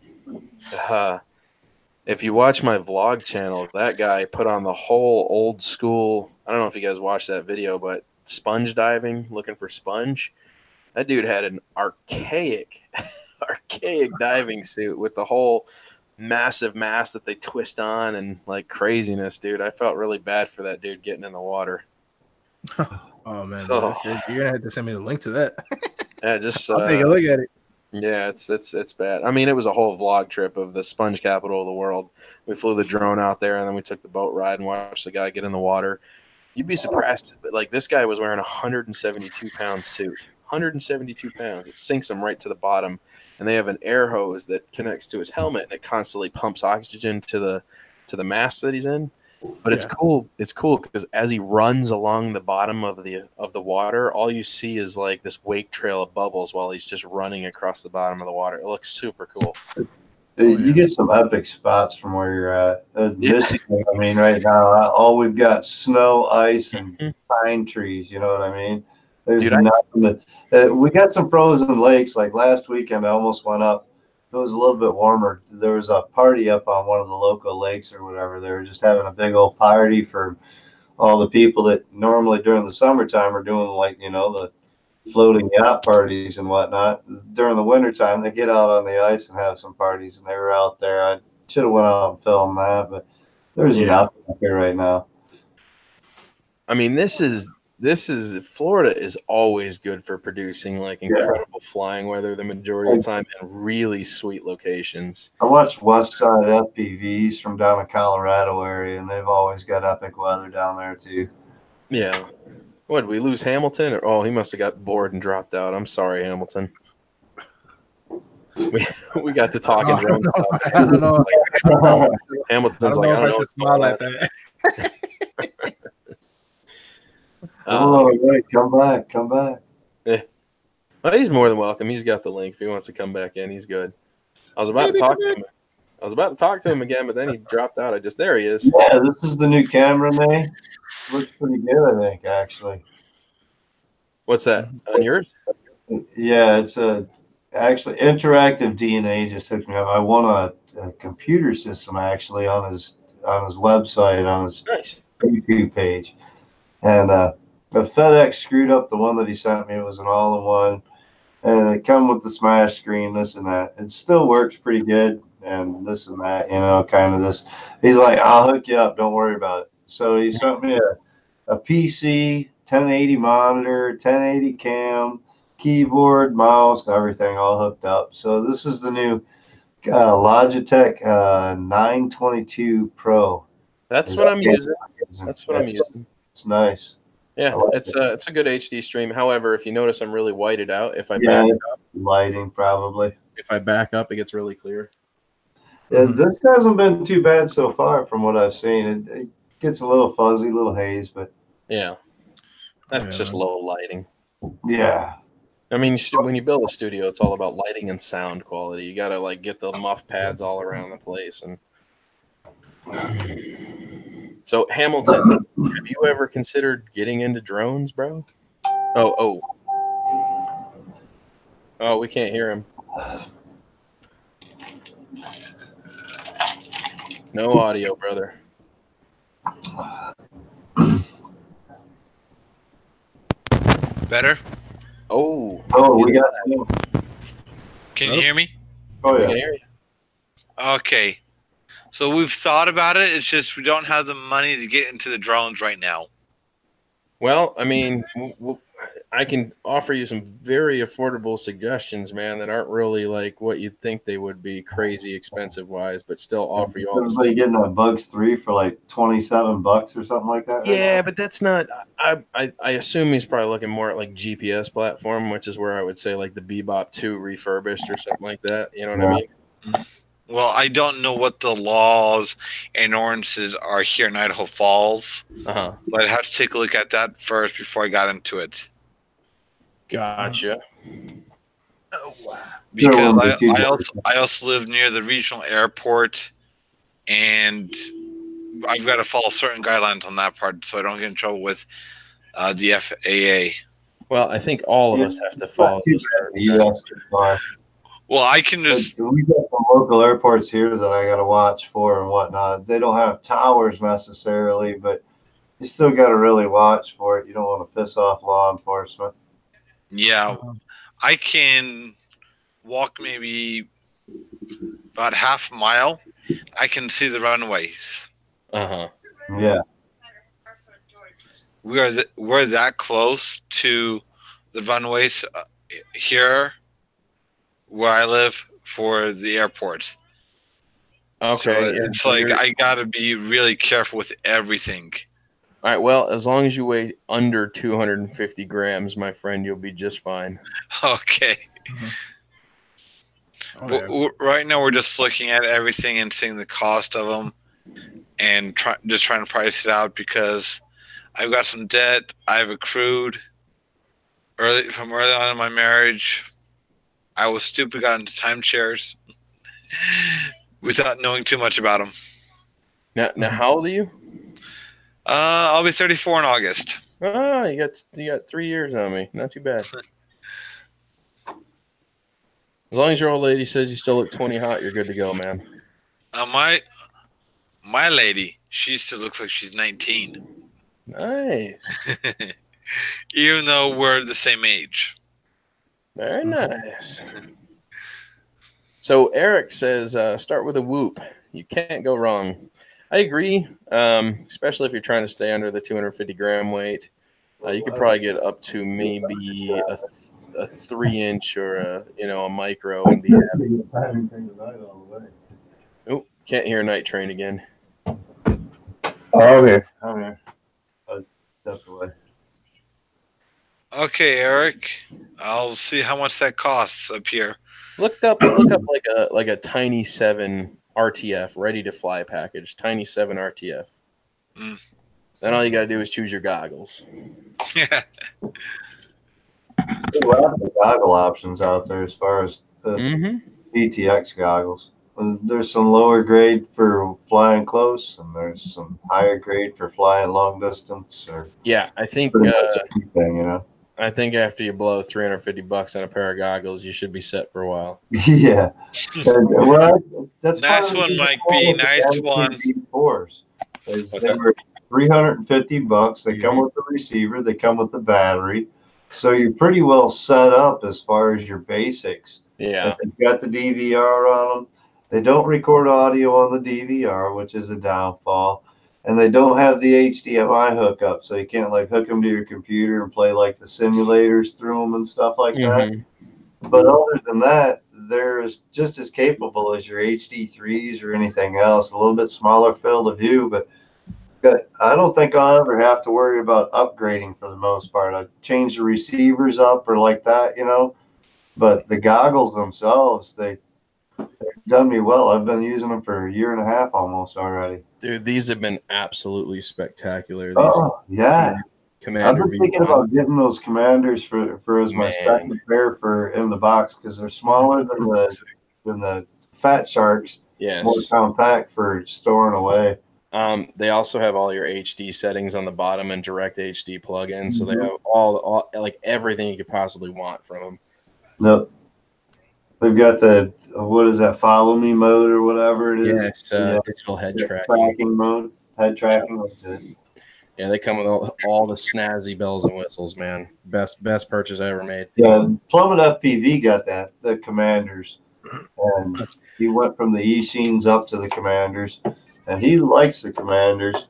If you watch my vlog channel, that guy put on the whole old school. I don't know if you guys watched that video, but sponge diving, looking for sponge. That dude had an archaic diving suit with the whole massive mask that they twist on and like craziness, dude. I felt really bad for that dude getting in the water. Oh man, Oh. you're gonna have to send me the link to that. Yeah, just I'll take a look at it. Yeah, it's bad. I mean, it was a whole vlog trip of the sponge capital of the world. We flew the drone out there, and then we took the boat ride and watched the guy get in the water. You'd be surprised, but like this guy was wearing a 172-pound suit. 172 pounds. It sinks him right to the bottom, and they have an air hose that connects to his helmet, and it constantly pumps oxygen to the mask that he's in. But it's cool. It's cool because as he runs along the bottom of the water, all you see is like this wake trail of bubbles while he's just running across the bottom of the water. It looks super cool. You get some epic spots from where you're at. Michigan, I mean, right now, all we've got snow, ice, and pine trees. You know what I mean? There's Dude, nothing. We got some frozen lakes. Like last weekend, I almost went up. It was a little bit warmer. There was a party up on one of the local lakes or whatever. They were just having a big old party for all the people that normally during the summertime are doing like, the floating yacht parties and whatnot. During the wintertime, they get out on the ice and have some parties, and they were out there. I should have went out and filmed that, but there's nothing up here right now. I mean, this is Florida is always good for producing like incredible flying weather the majority of the time and really sweet locations. I watched West Side FPVs from down the Colorado area, and they've always got epic weather down there too. Yeah. What, did we lose Hamilton? Or, he must have got bored and dropped out. I'm sorry, Hamilton. We got to talking drone stuff. I don't know. Hamilton's I don't like, know if I should smile at that. Right, come back. But he's more than welcome. He's got the link. If he wants to come back in, he's good. I was about to talk to him again, but then he dropped out. There he is. Yeah, this is the new camera, man. Looks pretty good, I think, actually. What's that? On yours? Yeah, it's actually Interactive DNA just hooked me up. I won a computer system actually on his website, on his Nice YouTube page, and the FedEx screwed up the one that he sent me. It was an all-in-one, and it come with the smash screen, this and that. It still works pretty good, and this and that, kind of this. He's like, I'll hook you up. Don't worry about it. So he sent me a PC, 1080 monitor, 1080 cam, keyboard, mouse, everything all hooked up. So this is the new Logitech 922 Pro. That's what I'm using. That's what I'm using. It's nice. Yeah, like it's a good HD stream. However, if you notice, I'm really whited out. If I Yeah, back lighting probably. if I back up, it gets really clear. Yeah, this hasn't been too bad so far from what I've seen. It gets a little fuzzy, a little haze, but Yeah, that's just low lighting. yeah. I mean, when you build a studio, it's all about lighting and sound quality. You gotta like get the muff pads all around the place. And so, Hamilton, have you ever considered getting into drones, bro? Oh, we can't hear him. No audio, brother. Better? Oh, We got. Can you hear me? Oh we yeah. can hear you. Okay. So we've thought about it. It's just we don't have the money to get into the drones right now. Well, I mean, I can offer you some very affordable suggestions, man, that aren't really like what you'd think they would be, crazy expensive wise, but still offer you all the stuff. Everybody getting a Bugs 3 for like $27 or something like that. Yeah, but that's not. I assume he's probably looking more at like GPS platform, which is where I would say like the Bebop 2 refurbished or something like that. You know what I mean? Well, I don't know what the laws and ordinances are here in Idaho Falls. Uh-huh. So I'd have to take a look at that first before I got into it. Gotcha. Because I also live near the regional airport, and I've got to follow certain guidelines on that part so I don't get in trouble with the FAA. Well, I think all of us have to follow this. Well, I can just. We got some local airports here that I got to watch for and whatnot. They don't have towers necessarily, but you still got to really watch for it. You don't want to piss off law enforcement. Yeah, I can walk maybe about half a mile. I can see the runways. Uh-huh. Yeah. We're that close to the runways here where I live for the airport. Okay. So yeah, it's so like you're- I gotta be really careful with everything. All right. Well, as long as you weigh under 250 grams, my friend, you'll be just fine. Okay. Right now, we're just looking at everything and seeing the cost of them, and just trying to price it out because I've got some debt I've accrued from early on in my marriage. I was stupid, got into timeshares without knowing too much about them. Now, how old are you? I'll be 34 in August. Ah, you got 3 years on me. Not too bad. As long as your old lady says you still look 20 hot, you're good to go, man. My lady, she still looks like she's 19. Nice. Even though we're the same age. Very nice. So Eric says, start with a whoop. You can't go wrong. I agree, especially if you're trying to stay under the 250 gram weight. You could probably get up to maybe a 3-inch or a micro and be happy. Oh, can't hear Night Train again. Oh, okay. Step away. Okay, Eric. I'll see how much that costs up here. Look up like a Tiny 7 RTF ready to fly package. Tiny 7 RTF. Then all you got to do is choose your goggles. Yeah. There's a lot of goggle options out there as far as the PTX goggles. And there's some lower grade for flying close, and there's some higher grade for flying long distance. Or yeah, I think anything, I think after you blow $350 on a pair of goggles, you should be set for a while. Yeah. Well, that's Nice one, Mike B. Nice one. They were $350. They come with the receiver. They come with the battery. So you're pretty well set up as far as your basics. Yeah. They've got the DVR on them. They don't record audio on the DVR, which is a downfall. and they don't have the HDMI hookup, so you can't like hook them to your computer and play like the simulators through them and stuff like that. Mhm. But other than that, they're just as capable as your HD3s or anything else. A little bit smaller field of view, but I don't think I'll ever have to worry about upgrading for the most part. I change the receivers up or like that, you know. But the goggles themselves, they've done me well. I've been using them for a year and a half almost already. Dude, these have been absolutely spectacular. These Oh yeah, I've Commander been thinking V1. about getting those Commanders for as my Man. second pair for in the box because they're smaller than the Fat Sharks, more Yes. compact for storing away. They also have all your HD settings on the bottom and direct HD plugins, so they Mhm. have all like everything you could possibly want from them. Nope. They've got the what is that? Follow me mode or whatever it is. Yes, digital head tracking. Tracking mode, head tracking. That's it. Yeah, they come with all the snazzy bells and whistles, man. Best purchase I ever made. Yeah, Plummet FPV got that, the Commanders, and he went from the Eachines up to the Commanders, and he likes the Commanders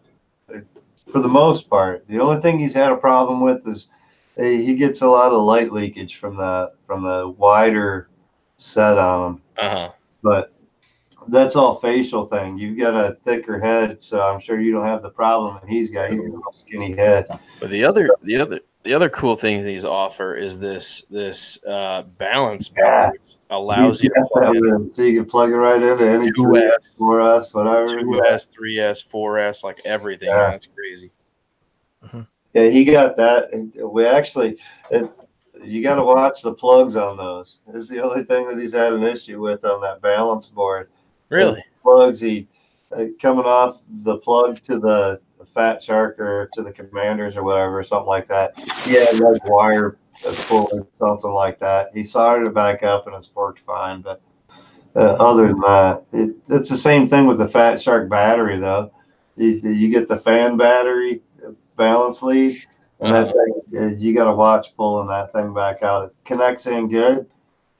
for the most part. The only thing he's had a problem with is he gets a lot of light leakage from the wider set on him, Uh-huh. but that's all facial thing. You've got a thicker head, so I'm sure you don't have the problem that he's got. He's got a skinny head. But the other cool thing these offer is this balance board, Yeah. which allows you to plug in So you can plug it right into any 2S, 4S, whatever. 2S, 3S, 4S, like everything. Yeah. Man, it's crazy. Yeah, he got that. And we actually, you got to watch the plugs on those. It's the only thing that he's had an issue with on that balance board. Really? Plugs, coming off the plug to the Fat Shark or to the Commanders or whatever, something like that. He had like wire pulling something like that. He soldered it back up and it's worked fine. But other than that, it's the same thing with the Fat Shark battery though. You get the fan battery balance lead, and that thing, you got to watch pulling that thing back out. It connects in good,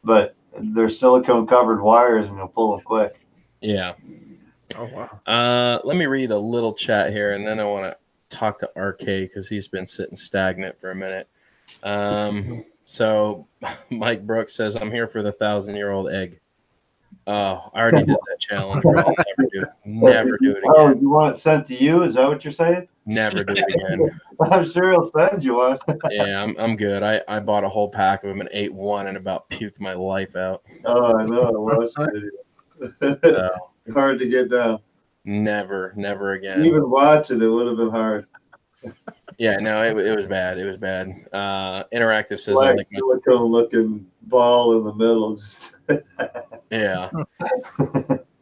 but they're silicone covered wires and you'll pull them quick. Yeah. Oh wow. Let me read a little chat here, and then I want to talk to RK because he's been sitting stagnant for a minute. So Mike Brooks says, "I'm here for the 1,000-year-old egg." Oh, I already did that challenge. Bro. I'll never do it again. Oh, you want it sent to you? Is that what you're saying? Never do it again. I'm sure he'll send you one. Yeah, I'm good. I bought a whole pack of them and ate one and about puked my life out. Oh, I know. It was So, hard to get down. never again. Even watching it would have been hard. Yeah, no, it was bad. It was bad. Interactive says, Black I like my, silicone looking ball in the middle. Just yeah.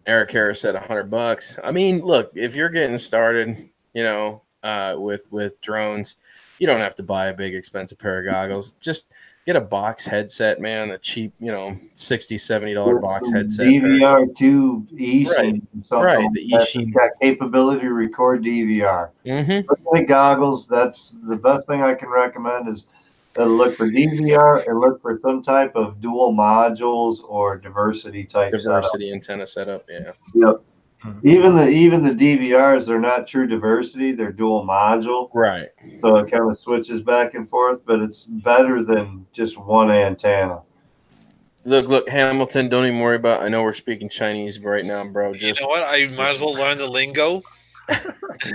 Eric Harris said $100. I mean, look, if you're getting started, you know, with drones, you don't have to buy a big expensive pair of goggles. Just get a box headset, man, a cheap, you know, $60, $70 box headset. DVR2 Eachine. Right, the Eachine. Got capability to record DVR. Mm-hmm. Look at goggles. That's the best thing I can recommend is look for DVR and look for some type of dual modules or diversity type Diversity antenna setup, yeah. setup. Yep. Even the DVRs, they're not true diversity, they're dual module. Right. So it kind of switches back and forth, but it's better than just one antenna. Look, Hamilton, don't even worry about. I know we're speaking Chinese right now, bro. Just You know what? I might as well learn the lingo.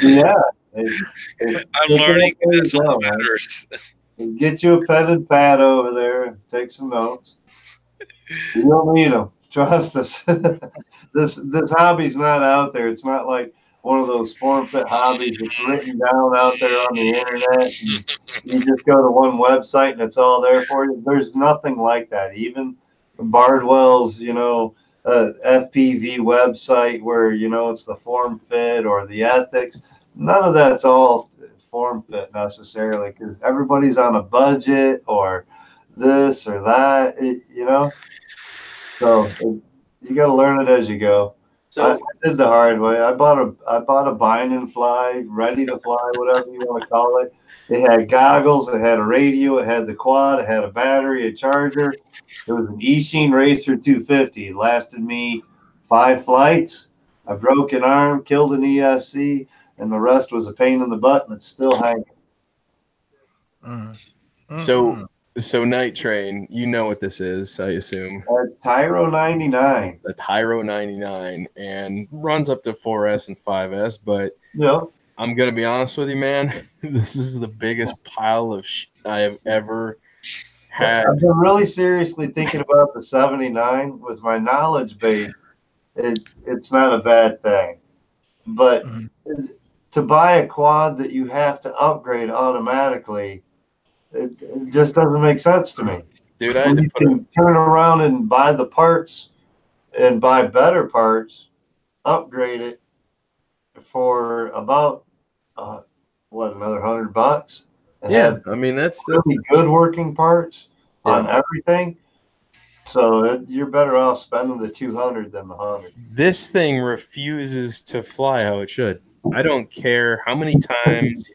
Yeah. I'm learning. That's all that matters. Get you a pen and pad over there. Take some notes. You don't need them. Trust us. This hobby's not out there. It's not like one of those form fit hobbies that's written down out there on the internet. You just go to one website and it's all there for you. There's nothing like that. Even Bardwell's, FPV website where, it's the form fit or the ethics. None of that's all form fit necessarily because everybody's on a budget or this or that, So you got to learn it as you go. so I did the hard way. I bought a bind and fly, ready to fly, whatever you want to call it. It had goggles, it had a radio, it had the quad, it had a battery, a charger. It was an Eachine Racer 250. It lasted me 5 flights. I broke an arm, killed an ESC, and the rest was a pain in the butt, and it's still hanging. So Night Train, you know what this is, I assume. Tyro 99. The Tyro 99, and runs up to 4S and 5S, but Yeah. I'm going to be honest with you, man. This is the biggest pile of I have ever had. I've been really seriously thinking about the 79 with my knowledge base. It's not a bad thing, but to buy a quad that you have to upgrade automatically, it just doesn't make sense to me. Dude, I had to put turn around and buy the parts and buy better parts, upgrade it for about another $100, and have I mean that's really good working parts on everything. So you're better off spending the 200 than the 100. This thing refuses to fly how it should. I don't care how many times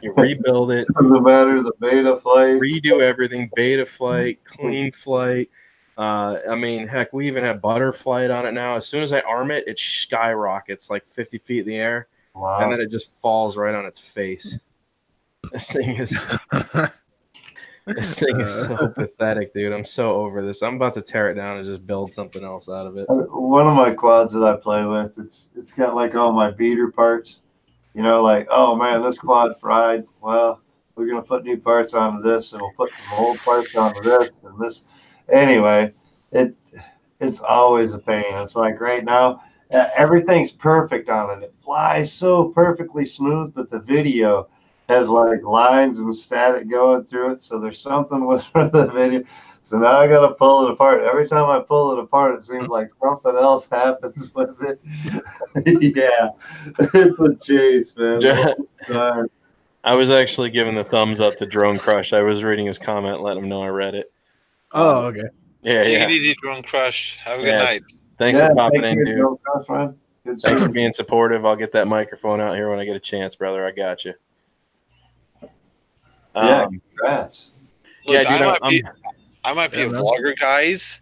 you rebuild it. Doesn't matter the beta flight. Redo everything, beta flight, clean flight. I mean, heck, we even have butter flight on it now. As soon as I arm it, it skyrockets like 50 feet in the air, and then it just falls right on its face. This thing is so pathetic, dude. I'm so over this. I'm about to tear it down and just build something else out of it. One of my quads that I play with, it's got like all my beater parts. You know, like, oh man, this quad fried. Well, we're gonna put new parts onto this, and we'll put some old parts onto this and this. Anyway, it's always a pain. It's like right now, everything's perfect on it. It flies so perfectly smooth, but the video has like lines and static going through it. So there's something with the video. So now I got to pull it apart. Every time I pull it apart, it seems like something else happens with it. Yeah, it's a chase, man. I was actually giving the thumbs up to Drone Crush. I was reading his comment, letting him know I read it. Oh, okay. Yeah, Take it easy, Drone Crush. Have a good night. Thanks for popping in, dude. Good Thanks for being supportive. I'll get that microphone out here when I get a chance, brother. I got you. Congrats. Look, I might be a vlogger, guys,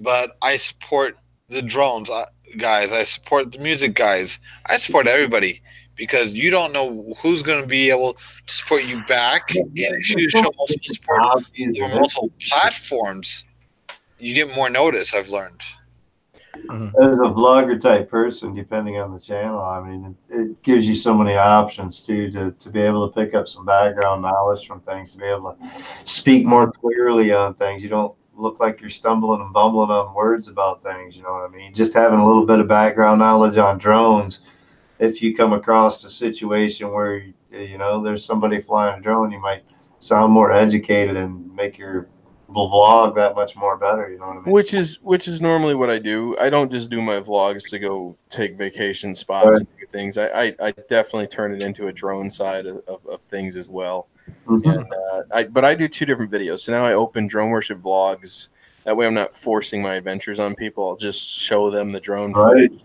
but I support the drones guys. I support the music guys. I support everybody because you don't know who's going to be able to support you back. And if you show multiple support on multiple platforms, you get more notice, I've learned. As a vlogger type person, depending on the channel, I mean, it gives you so many options too to be able to pick up some background knowledge from things, to be able to speak more clearly on things. You don't look like you're stumbling and bumbling on words about things. You know what I mean? Just having a little bit of background knowledge on drones. If you come across a situation where there's somebody flying a drone, you might sound more educated and make your vlog that much more better, you know what I mean? Which is normally what I do. I don't just do my vlogs to go take vacation spots and do things. I definitely turn it into a drone side of things as well. And but I do two different videos. So now I open Drone Worship Vlogs. That way I'm not forcing my adventures on people. I'll just show them the drone footage,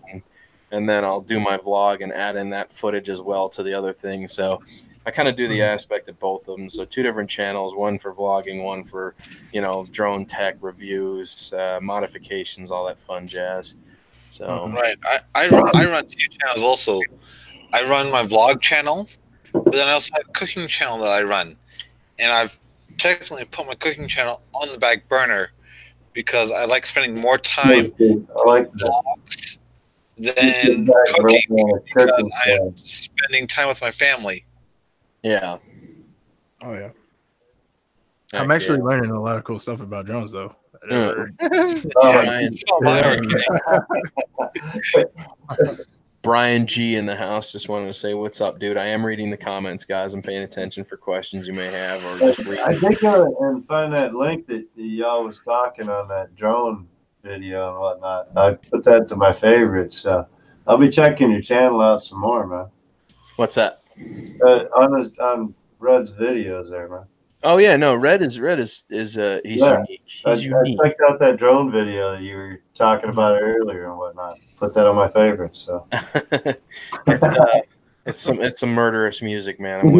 and then I'll do my vlog and add in that footage as well to the other thing. So I kind of do the aspect of both of them. So two different channels, one for vlogging, one for, drone tech reviews, modifications, all that fun jazz. So right. I run two channels also. I run my vlog channel, but then I also have a cooking channel that I run. And I've technically put my cooking channel on the back burner because I like spending more time on vlogs than cooking because I'm spending time with my family. Yeah. Oh, yeah. I'm actually learning a lot of cool stuff about drones, though. Brian G in the house just wanted to say, what's up, dude? I am reading the comments, guys. I'm paying attention for questions you may have or just reading. I think and find that link that y'all was talking on that drone video and whatnot. I put that to my favorites. I'll be checking your channel out some more, man. What's that? On Red's videos there, man. Oh yeah, no, Red is he's unique. He's unique. I checked out that drone video that you were talking about earlier and whatnot. Put that on my favorites. So it's some murderous music, man. I'm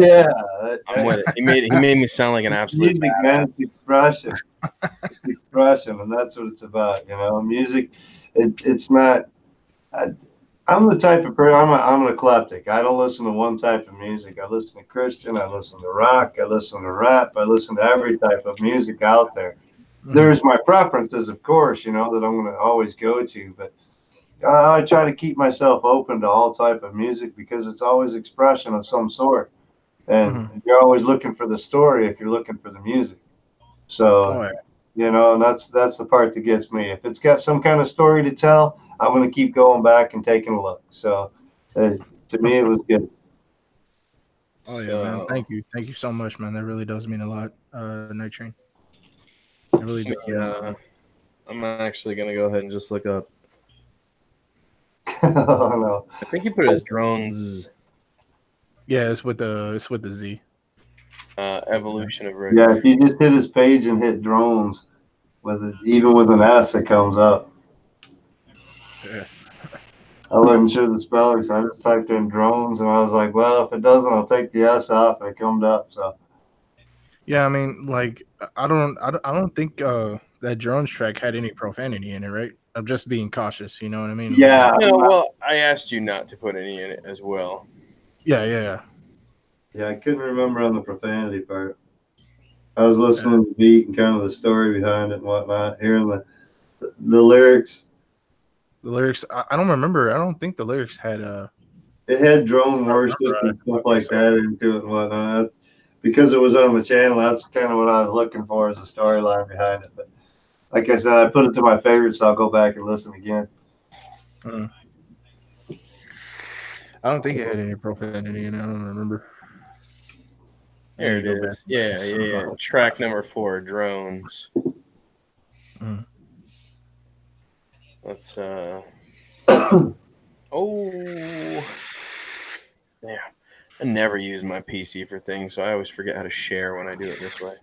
with it. He made me sound like an absolute music, man. It's expression. It's expression, and that's what it's about. Music. It's not. I'm the type of person. I'm an eclectic. I don't listen to one type of music. I listen to Christian. I listen to rock. I listen to rap. I listen to every type of music out there. There's my preferences, of course, that I'm going to always go to, but I try to keep myself open to all type of music because it's always expression of some sort, and you're always looking for the story if you're looking for the music. So, and that's the part that gets me. If it's got some kind of story to tell, I'm going to keep going back and taking a look. So, to me, it was good. Oh yeah, man! Thank you so much, man. That really does mean a lot, Night Train. It really does. I'm actually gonna go ahead and just look up. Oh no! I think he put his drones. Yeah, it's with the Z. Evolution of Rick. Yeah, if you just hit his page and hit drones, even with an S, it comes up. Yeah. I wasn't sure the spelling, so I just typed in drones, and I was like, well, if it doesn't, I'll take the S off, and it comes up. So. Yeah, I mean, like, I don't think that drones track had any profanity in it, right? I'm just being cautious, you know what I mean? Yeah. Well, I asked you not to put any in it as well. Yeah, I couldn't remember on the profanity part. I was listening to the beat and kind of the story behind it and whatnot, hearing the lyrics. The lyrics, I don't remember. I don't think the lyrics had it had drone worship and stuff like that into it and whatnot. Because it was on the channel, that's kind of what I was looking for as a storyline behind it. But like I said, I put it to my favorites, so I'll go back and listen again. I don't think it had any profanity in it. I don't remember. There it is. Yeah. Track number 4, drones. Let's oh yeah. I never use my PC for things, so I always forget how to share when I do it this way.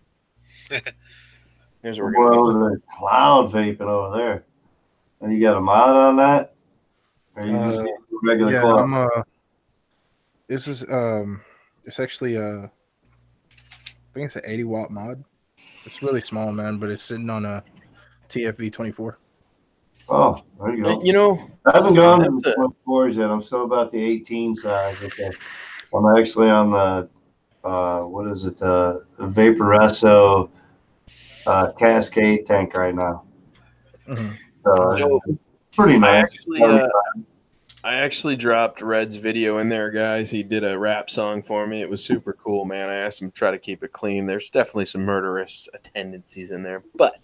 Here's where we're going. Well, the cloud vaping over there. And you got a mod on that? Or you just regular cloud? This is it's actually I think it's an 80-watt mod. It's really small, man, but it's sitting on a TFV 24. Oh, there you go. I haven't gone to the 24s yet. I'm still about the 18 size. Okay. I'm actually on the what is it? The Vaporesso Cascade tank right now. So pretty nice. I actually dropped Red's video in there, guys. He did a rap song for me. It was super cool, man. I asked him to try to keep it clean. There's definitely some murderous tendencies in there, but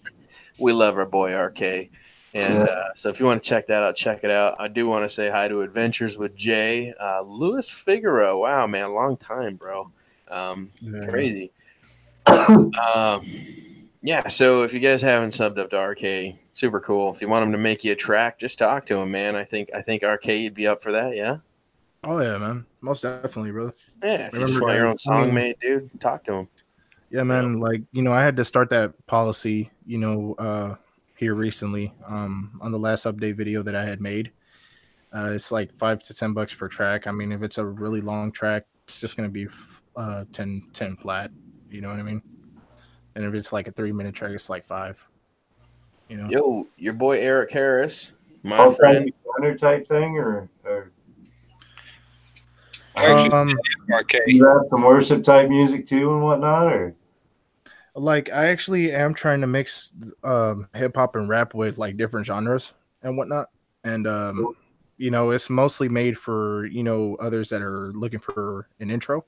we love our boy RK. And so if you want to check that out, check it out. I do want to say hi to Adventures with Jay. Luis Figueroa. Wow, man. Long time, bro. Crazy. Yeah, so if you guys haven't subbed up to RK, super cool. If you want him to make you a track, just talk to him, man. I think RK you'd be up for that, yeah? Oh, yeah, man. Most definitely, brother. Yeah, if you just want your own song made, dude, talk to him. Yeah, man. Like, I had to start that policy, here recently on the last update video that I had made. It's like $5 to $10 per track. I mean, if it's a really long track, it's just going to be 10 flat. You know what I mean? And if it's like a 3-minute track, it's like 5. Yo, your boy Eric Harris, my friend. Type thing or RK. You have some worship type music too and whatnot, or like I actually am trying to mix hip hop and rap with like different genres and whatnot, and it's mostly made for others that are looking for an intro.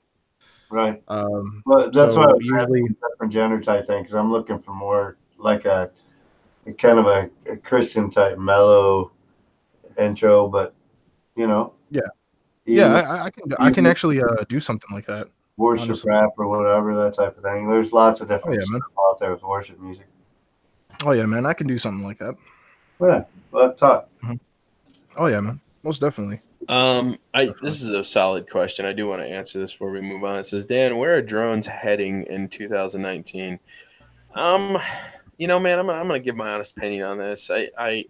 Right. But that's why I usually different genre type thing, because I'm looking for more like a kind of a Christian type mellow intro, but I can actually do something like that. Worship honestly. Rap or whatever, that type of thing. There's lots of different stuff out there with worship music. Oh yeah, man, I can do something like that. Yeah, let's talk. Oh yeah, man, most definitely. This is a solid question. I do want to answer this before we move on. It says, Dan, where are drones heading in 2019? Man, I'm gonna give my honest opinion on this. I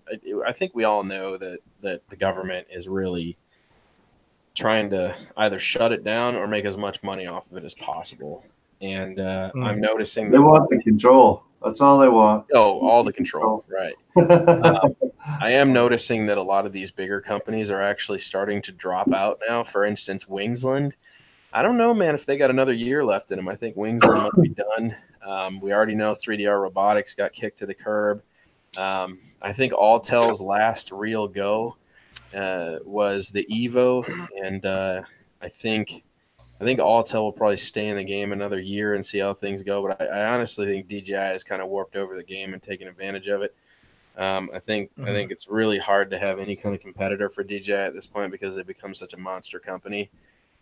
think we all know that the government is really trying to either shut it down or make as much money off of it as possible. And I'm noticing they want the control. That's all they want. Oh, all the control, right? I am noticing that a lot of these bigger companies are actually starting to drop out now. For instance, Wingsland. I don't know, man, if they got another year left in them. I think Wingsland might be done. We already know 3DR Robotics got kicked to the curb. I think Alltel's last real go was the Evo, and I think Alltel will probably stay in the game another year and see how things go. But I honestly think DJI has kind of warped over the game and taken advantage of it. I think it's really hard to have any kind of competitor for DJI at this point because they've become such a monster company.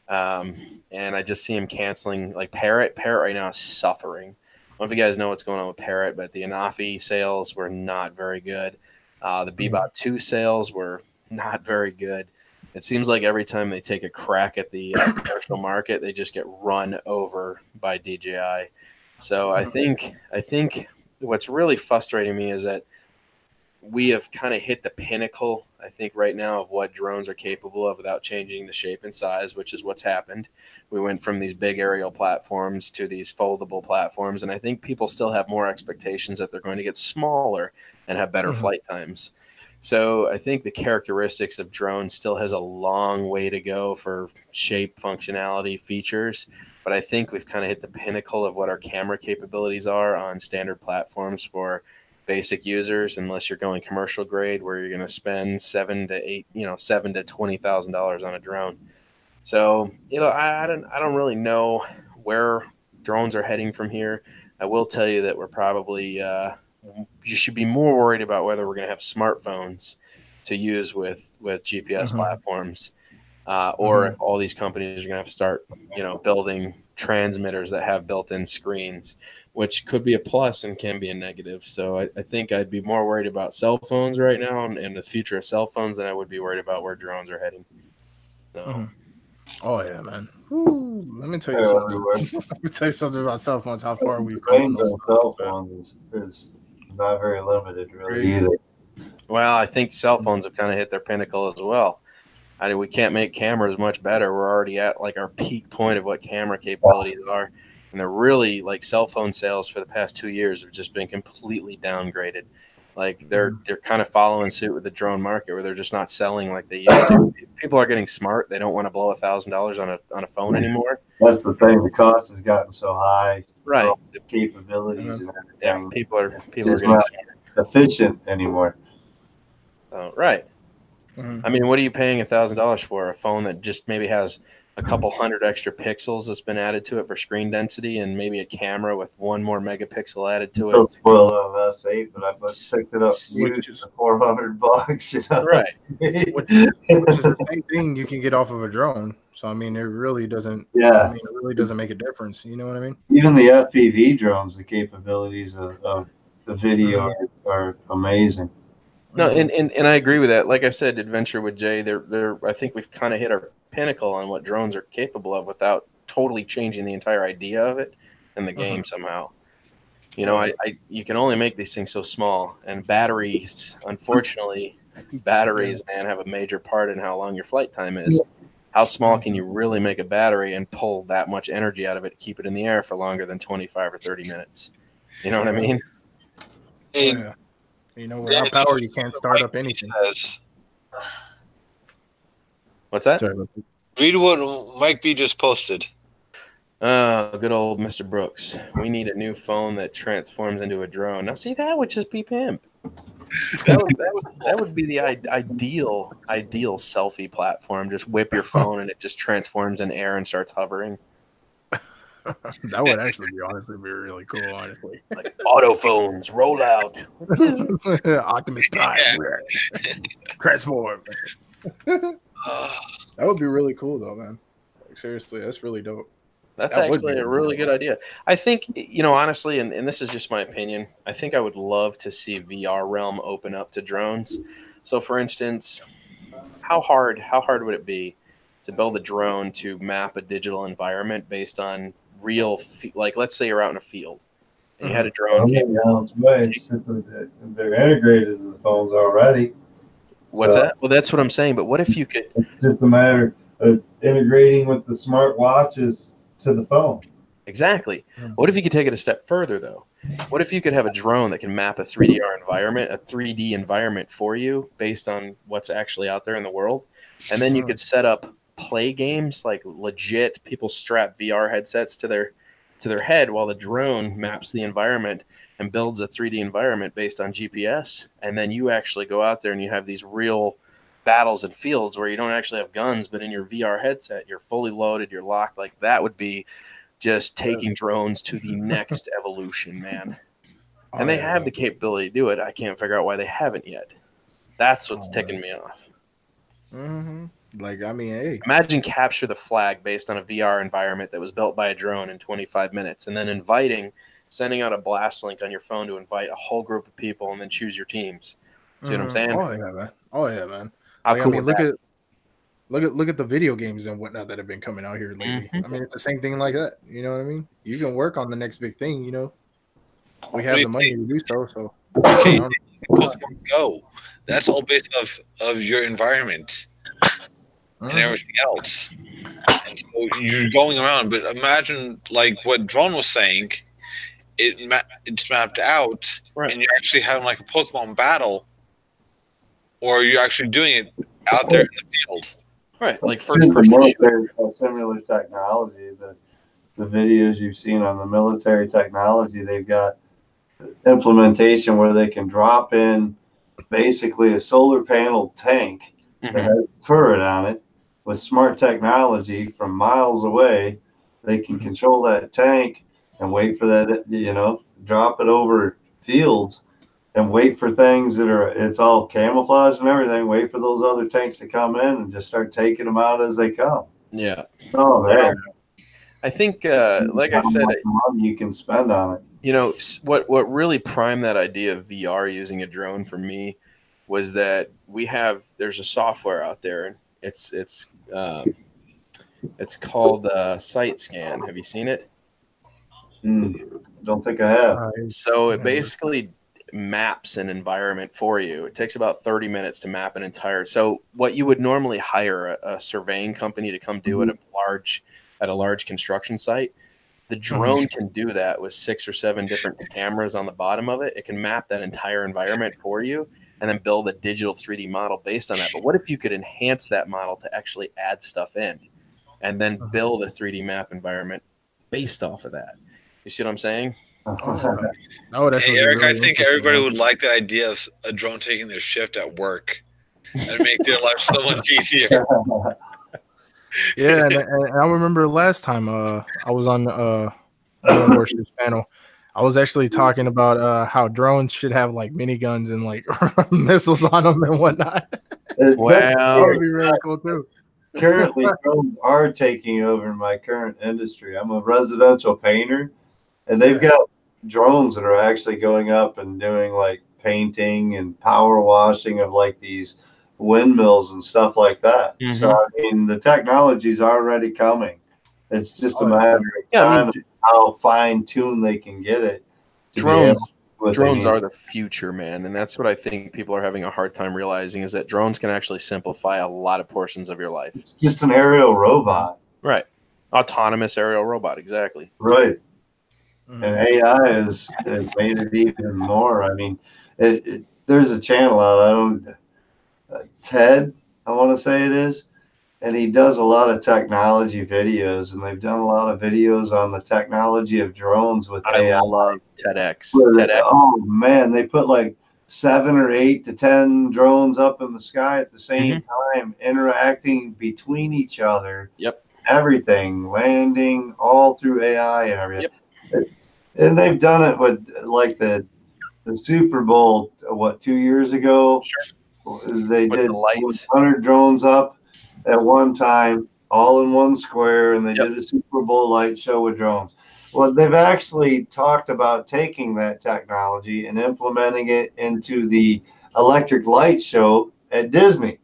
And I just see him canceling like Parrot. Parrot right now is suffering. I don't know if you guys know what's going on with Parrot, but the Anafi sales were not very good. The Bebop 2 sales were not very good. It seems like every time they take a crack at the commercial market, they just get run over by DJI. So I think what's really frustrating me is that we have kind of hit the pinnacle, I think, right now of what drones are capable of without changing the shape and size, which is what's happened. We went from these big aerial platforms to these foldable platforms, and I think people still have more expectations that they're going to get smaller and have better flight times. So I think the characteristics of drones still has a long way to go for shape, functionality, features, but I think we've kind of hit the pinnacle of what our camera capabilities are on standard platforms for basic users, unless you're going commercial grade where you're going to spend $7,000 to $20,000 on a drone. So, I don't really know where drones are heading from here. I will tell you that we're probably, you should be more worried about whether we're going to have smartphones to use with GPS platforms, or if all these companies are going to have to start, building transmitters that have built-in screens, which could be a plus and can be a negative. So I think I'd be more worried about cell phones right now and the future of cell phones than I would be worried about where drones are heading. So. Oh, yeah, man. Ooh, let me tell you something. Let me tell you something about cell phones, how far we've come. Range on cell phones is not very limited, really, either. Well, I think cell phones have kind of hit their pinnacle as well. We can't make cameras much better. We're already at like our peak point of what camera capabilities are. And they're really, like, cell phone sales for the past 2 years have just been completely downgraded. Like they're kind of following suit with the drone market where they're just not selling like they used to. People are getting smart. They don't want to blow $1,000 on a phone anymore. That's the thing. The cost has gotten so high. Right. The capabilities and everything. Yeah, people are getting not smart. efficient anymore. Oh, right. I mean, what are you paying $1,000 for? A phone that just maybe has a couple hundred extra pixels that's been added to it for screen density, and maybe a camera with one more megapixel added to it. It'll spoil on S8, but I picked it up used for $400. Right. Which is the same thing you can get off of a drone. So I mean, it really doesn't. Yeah. I mean, it really doesn't make a difference. You know what I mean? Even the FPV drones, the capabilities of the video are amazing. No, and I agree with that. Like I said, Adventure with Jay, I think we've kind of hit our pinnacle on what drones are capable of without totally changing the entire idea of it and the game somehow. You can only make these things so small, and batteries, unfortunately, man, have a major part in how long your flight time is. How small can you really make a battery and pull that much energy out of it to keep it in the air for longer than 25 or 30 minutes? You know what I mean? Yeah. You know, without power, you can't start up anything. What's that? Read what Mike B just posted. Good old Mr. Brooks. We need a new phone that transforms into a drone. Now, see, that would just be pimp. That would be the ideal selfie platform. Just whip your phone and it just transforms in air and starts hovering. That would actually be honestly be really cool, honestly. Like autophones, roll out. Optimus Prime. Transform. That would be really cool though, man. Like, seriously, that's really dope. That's actually a really good idea. I think, honestly, and this is just my opinion, I think I would love to see VR realm open up to drones. So for instance, how hard would it be to build a drone to map a digital environment based on real, like let's say you're out in a field and you had a drone. They're integrated in the phones already. What's that? Well, that's what I'm saying. But what if you could? It's just a matter of integrating with the smart watches to the phone. Exactly. What if you could take it a step further though? What if you could have a drone that can map a 3D environment for you based on what's actually out there in the world, and then you could set up play games like legit. People strap VR headsets to their head while the drone maps the environment and builds a 3D environment based on GPS, and then you actually go out there and you have these real battles and fields where you don't actually have guns, but in your VR headset, you're fully loaded, you're locked. Like that would be just taking drones to the next evolution, man. And they have the capability to do it. I can't figure out why they haven't yet. That's what's ticking me off. Mm-hmm. Like, I mean, hey. Imagine capture the flag based on a VR environment that was built by a drone in 25 minutes, and then sending out a blast link on your phone to invite a whole group of people and then choose your teams. See what I'm saying? Oh, yeah, man. Oh, yeah, man. How Like, cool I mean, would that? look at the video games and whatnot that have been coming out here lately. Mhm. I mean, it's the same thing like that. You know what I mean? You can work on the next big thing. You know, we have the money to do so. So, Okay, you know, Pokemon Go. That's all based off of your environment and everything else. And so you're going around, but imagine like what Drone was saying. It's mapped out, Right. and you're actually having like a Pokemon battle, or you're actually doing it out there in the field. Right, like The first person shooter. military similar technology. The videos you've seen on the military technology, they've got implementation where they can drop in basically a solar panel tank that Mhm. has a turret on it with smart technology from miles away. They can control that tank and wait for that, drop it over fields and wait for things it's all camouflage and everything. Wait for those other tanks to come in and just start taking them out as they come. Yeah. Oh, there. I think, like I said, How much money you can spend on it. you know, what really primed that idea of VR using a drone for me was that there's a software out there, and it's called Sight Scan. Have you seen it? Don't think I have. So it basically maps an environment for you. It takes about 30 minutes to map an entire. So what you would normally hire a surveying company to come do at a large construction site, the drone can do that with 6 or 7 different cameras on the bottom of it. It can map that entire environment for you and then build a digital 3D model based on that. But what if you could enhance that model to actually add stuff in and then build a 3D map environment based off of that? You see what I'm saying? no, that's Hey, Eric, I think everybody would like the idea of a drone taking their shift at work and make their life so much easier. Yeah, and I remember last time I was on Drone Warships panel. I was actually talking about how drones should have like miniguns and like missiles on them and whatnot. That would be really cool too. Currently, drones are taking over my current industry. I'm a residential painter, and they've got drones that are actually going up and doing like painting and power washing of like these windmills and stuff like that. So I mean, the technology's already coming. It's just a matter of time of how fine tuned they can get it. Drones are the future, man, and that's what I think people are having a hard time realizing is that drones can actually simplify a lot of portions of your life. It's just an aerial robot, right? Autonomous aerial robot, exactly. Right. And AI has made it even more. I mean, there's a channel out. Ted, I want to say it is, and he does a lot of technology videos, and they've done a lot of videos on the technology of drones with AI. I love TEDx. Oh man, they put like 7 or 8 to 10 drones up in the sky at the same time, interacting between each other. Yep. Everything, landing, all through AI and everything. Yep. And they've done it with like the Super Bowl, 2 years ago? Sure. They did 100 drones up at one time, all in one square, and they did a Super Bowl light show with drones. Well, they've actually talked about taking that technology and implementing it into the electric light show at Disney.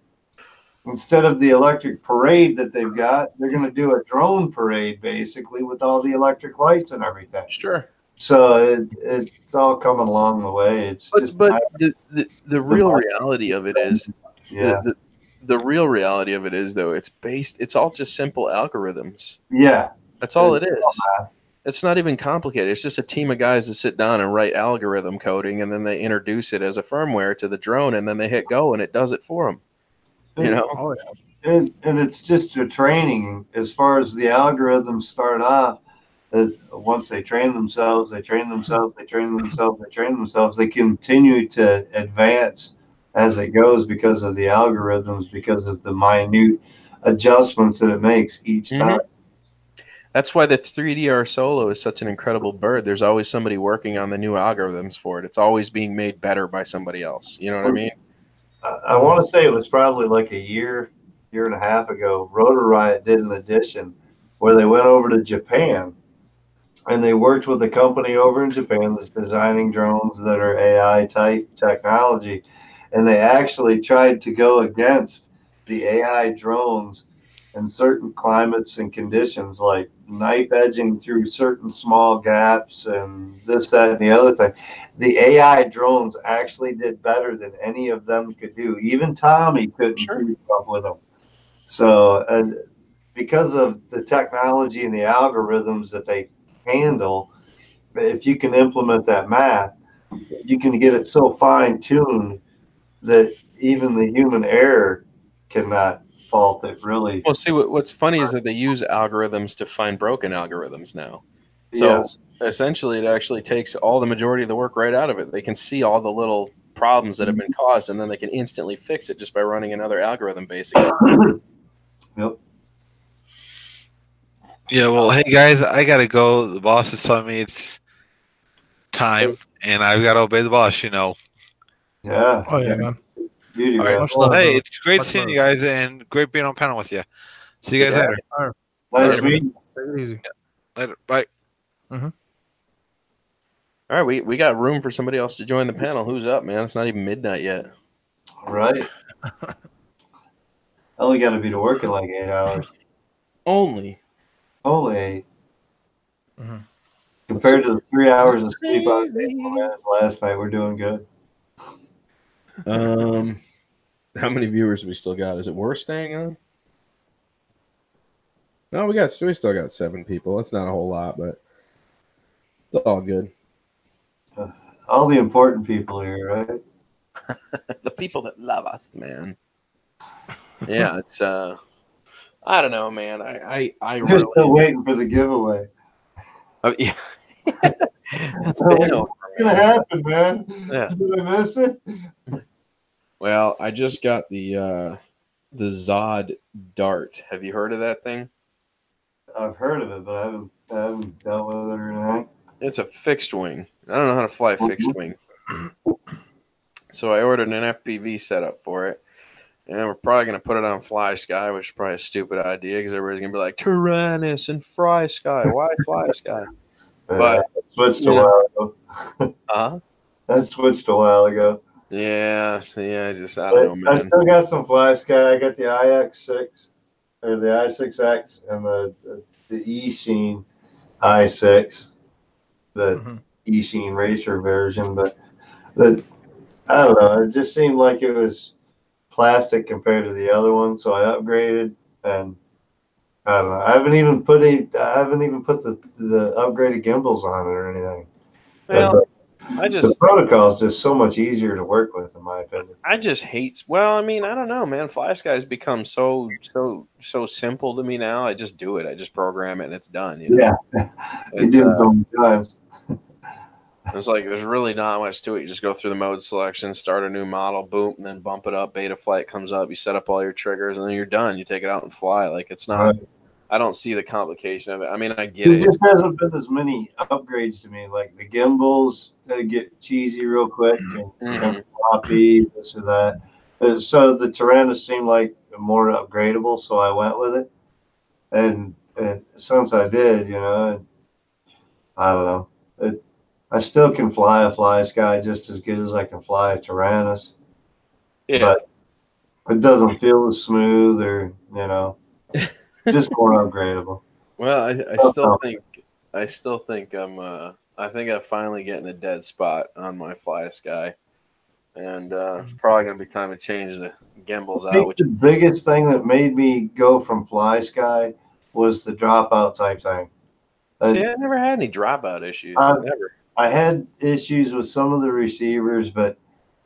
Instead of the electric parade that they've got, they're going to do a drone parade basically with all the electric lights and everything. Sure. So it's all coming along the way. But the real reality of it is, the real reality of it is though it's all just simple algorithms. Yeah, that's all it is. It's not even complicated. It's just a team of guys that sit down and write algorithm coding, and then they introduce it as a firmware to the drone, and then they hit go, and it does it for them. You know? Oh yeah. And it's just a training as far as the algorithms start off. Once they train themselves, they train themselves, they train themselves, they train themselves. They continue to advance as it goes because of the algorithms, because of the minute adjustments that it makes each time. That's why the 3DR Solo is such an incredible bird. There's always somebody working on the new algorithms for it. It's always being made better by somebody else. You know what I mean? I want to say it was probably like a year and a half ago. Rotor Riot did an edition where they went over to Japan and they worked with a company over in Japan that's designing drones that are AI type technology. And they actually tried to go against the AI drones in certain climates and conditions, like knife edging through certain small gaps and this, that, and the other thing. The AI drones actually did better than any of them could do. Even Tommy couldn't keep up with them. So because of the technology and the algorithms that they handle, if you can implement that math, you can get it so fine-tuned that even the human error cannot fault it, really. Well, see, what's funny is that they use algorithms to find broken algorithms now. So essentially, it actually takes all the majority of the work right out of it. They can see all the little problems that have been caused, and then they can instantly fix it just by running another algorithm, basically. Yep. Yeah, well, hey guys, I gotta go. The boss is telling me it's time, and I've got to obey the boss. You know. Yeah. Oh yeah, man. Beauty, All right. man. Much Well, love, hey, brother. it's great Much seeing love. you guys, and great being on panel with you. See you guys later. All right. Nice meeting. Take it easy. Later. Bye. All right, we got room for somebody else to join the panel. Who's up, man? It's not even midnight yet. All right. I only got to be to work in like 8 hours. Only 8. Mhm. Compared to the 3 hours of sleep I was able last night, we're doing good. How many viewers do we still got? Is it worth staying on? No, we still got 7 people. That's not a whole lot, but it's all good. All the important people here, right? The people that love us, man. Yeah, it's I don't know, man. I We're still really waiting for the giveaway. yeah. That's What's been over, gonna man. happen, man? Yeah. Did I miss it? Well, I just got the Zod Dart. Have you heard of that thing? I've heard of it, but I haven't dealt with it or anything. It's a fixed wing. I don't know how to fly a fixed wing. So I ordered an FPV setup for it. And we're probably going to put it on Fly Sky, which is probably a stupid idea because everybody's going to be like, Tyrannus and Fly Sky. Why Fly Sky? But, I switched you a know. while ago. Uh-huh. I switched a while ago. Yeah, I don't know, I man. still got some Fly Sky. I got the IX6 or the i6X and the eSheen i6, the eSheen Racer version. But I don't know. It just seemed like it was plastic compared to the other one, so I upgraded, and I don't know. I haven't even put the upgraded gimbals on it or anything. Well, the protocol is just so much easier to work with, in my opinion. I just hate. Well, I mean, I don't know, man. Fly Sky has become so simple to me now. I just do it. I just program it and it's done. You know? Yeah, you do it so many times. It's like there's really not much to it. You just go through the mode selection, start a new model, boom, and then bump it up. Beta flight comes up. You set up all your triggers, and then you're done. You take it out and fly. Like it's not. Right. I don't see the complication of it. I mean, I get it. There just hasn't been as many upgrades to me. Like the gimbals, they get cheesy real quick and floppy, this or that. So the Tyrannus seemed like more upgradable, so I went with it. And since I did, I don't know. I still can fly a Fly Sky just as good as I can fly a Tyrannus. Yeah. But it doesn't feel as smooth or, just more upgradable. Well, I still think I think I'm finally getting a dead spot on my Fly Sky. And it's probably going to be time to change the gimbals out. The biggest thing that made me go from Fly Sky was the dropout type thing. See, I never had any dropout issues. Never. I had issues with some of the receivers, but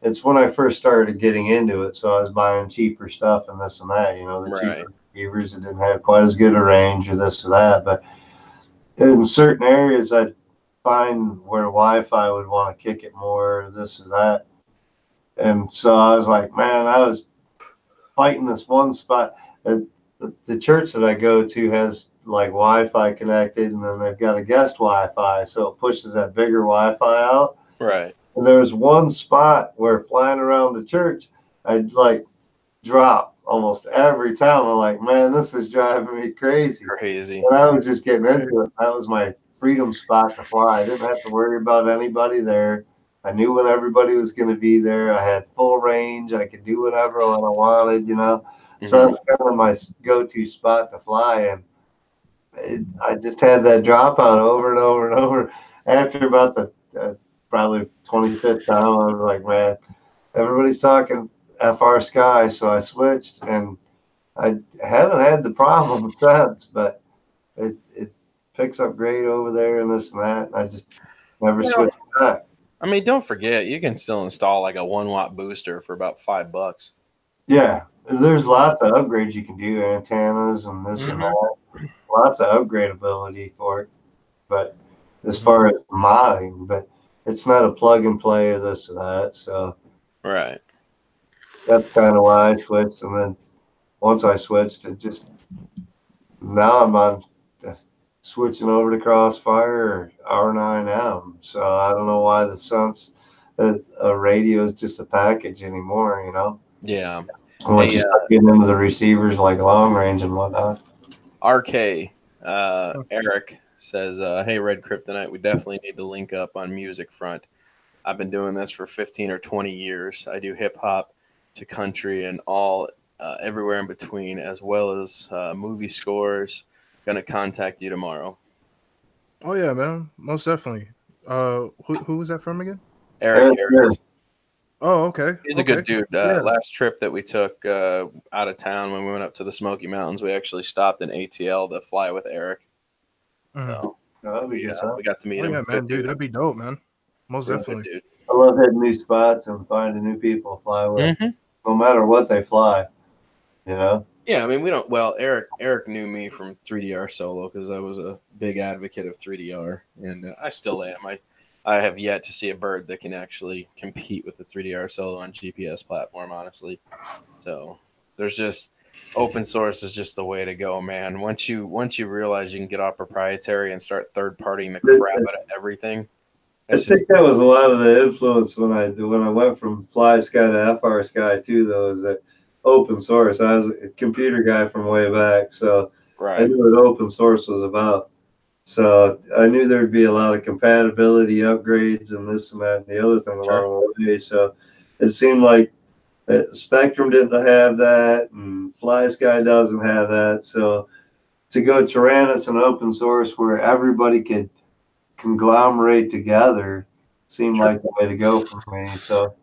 it's when I first started getting into it. So I was buying cheaper stuff and this and that, the Right. cheaper receivers that didn't have quite as good a range or this or that. But in certain areas, I'd find where Wi-Fi would want to kick it more, or this or that. And so I was like, man, I was fighting this one spot. The church that I go to has like Wi-Fi connected, and then they've got a guest Wi-Fi, so it pushes that bigger Wi-Fi out. Right. And there was one spot where flying around the church, I'd like drop almost every time. I'm like, man, this is driving me crazy. Crazy. And I was just getting into it. That was my freedom spot to fly. I didn't have to worry about anybody there. I knew when everybody was going to be there. I had full range. I could do whatever I wanted, So that's kind of my go-to spot to fly. And I just had that dropout over and over and over. After about the probably 25th time, I was like, man, everybody's talking FR Sky. So I switched, and I haven't had the problem since, but it picks up great over there and this and that. And I just never switched back. I mean, don't forget, you can still install like a 1-watt booster for about $5. Yeah, there's lots of upgrades you can do, antennas and this and that. Lots of upgrade ability for it. But as far as modding, but it's not a plug and play or this or that. So right. That's kind of why I switched. And then once I switched, now I'm on switching over to Crossfire or R9M. So I don't know why a radio is just a package anymore, Yeah. Once you start getting into the receivers like long range and whatnot. RK, Eric says, hey, Red Kryptonite, we definitely need to link up on music front. I've been doing this for 15 or 20 years. I do hip hop to country and all everywhere in between, as well as movie scores. Gonna contact you tomorrow. Oh yeah, man, most definitely. Who was that from again? Eric Harris. Oh, okay. He's a good dude. Last trip that we took out of town when we went up to the Smoky Mountains, we actually stopped in ATL to fly with Eric. So, we got to meet him. Yeah, man, dude, that'd be dope, man. Most definitely. Dude. I love hitting new spots and finding new people to fly with, no matter what they fly. Yeah, I mean, we don't. Well, Eric knew me from 3DR Solo because I was a big advocate of 3DR, and I still am. I have yet to see a bird that can actually compete with the 3DR Solo on GPS platform, honestly. So there's just open source is just the way to go, man. Once you realize you can get off proprietary and start third partying the crap out of everything. I think that was a lot of the influence when I went from Fly Sky to FR Sky too, though, is that open source. I was a computer guy from way back, so I knew what open source was about. So I knew there'd be a lot of compatibility upgrades and this and that and the other thing along the way. So it seemed like Spectrum didn't have that, and Fly Sky doesn't have that. So to go Taranis and open source where everybody could conglomerate together seemed like the way to go for me. So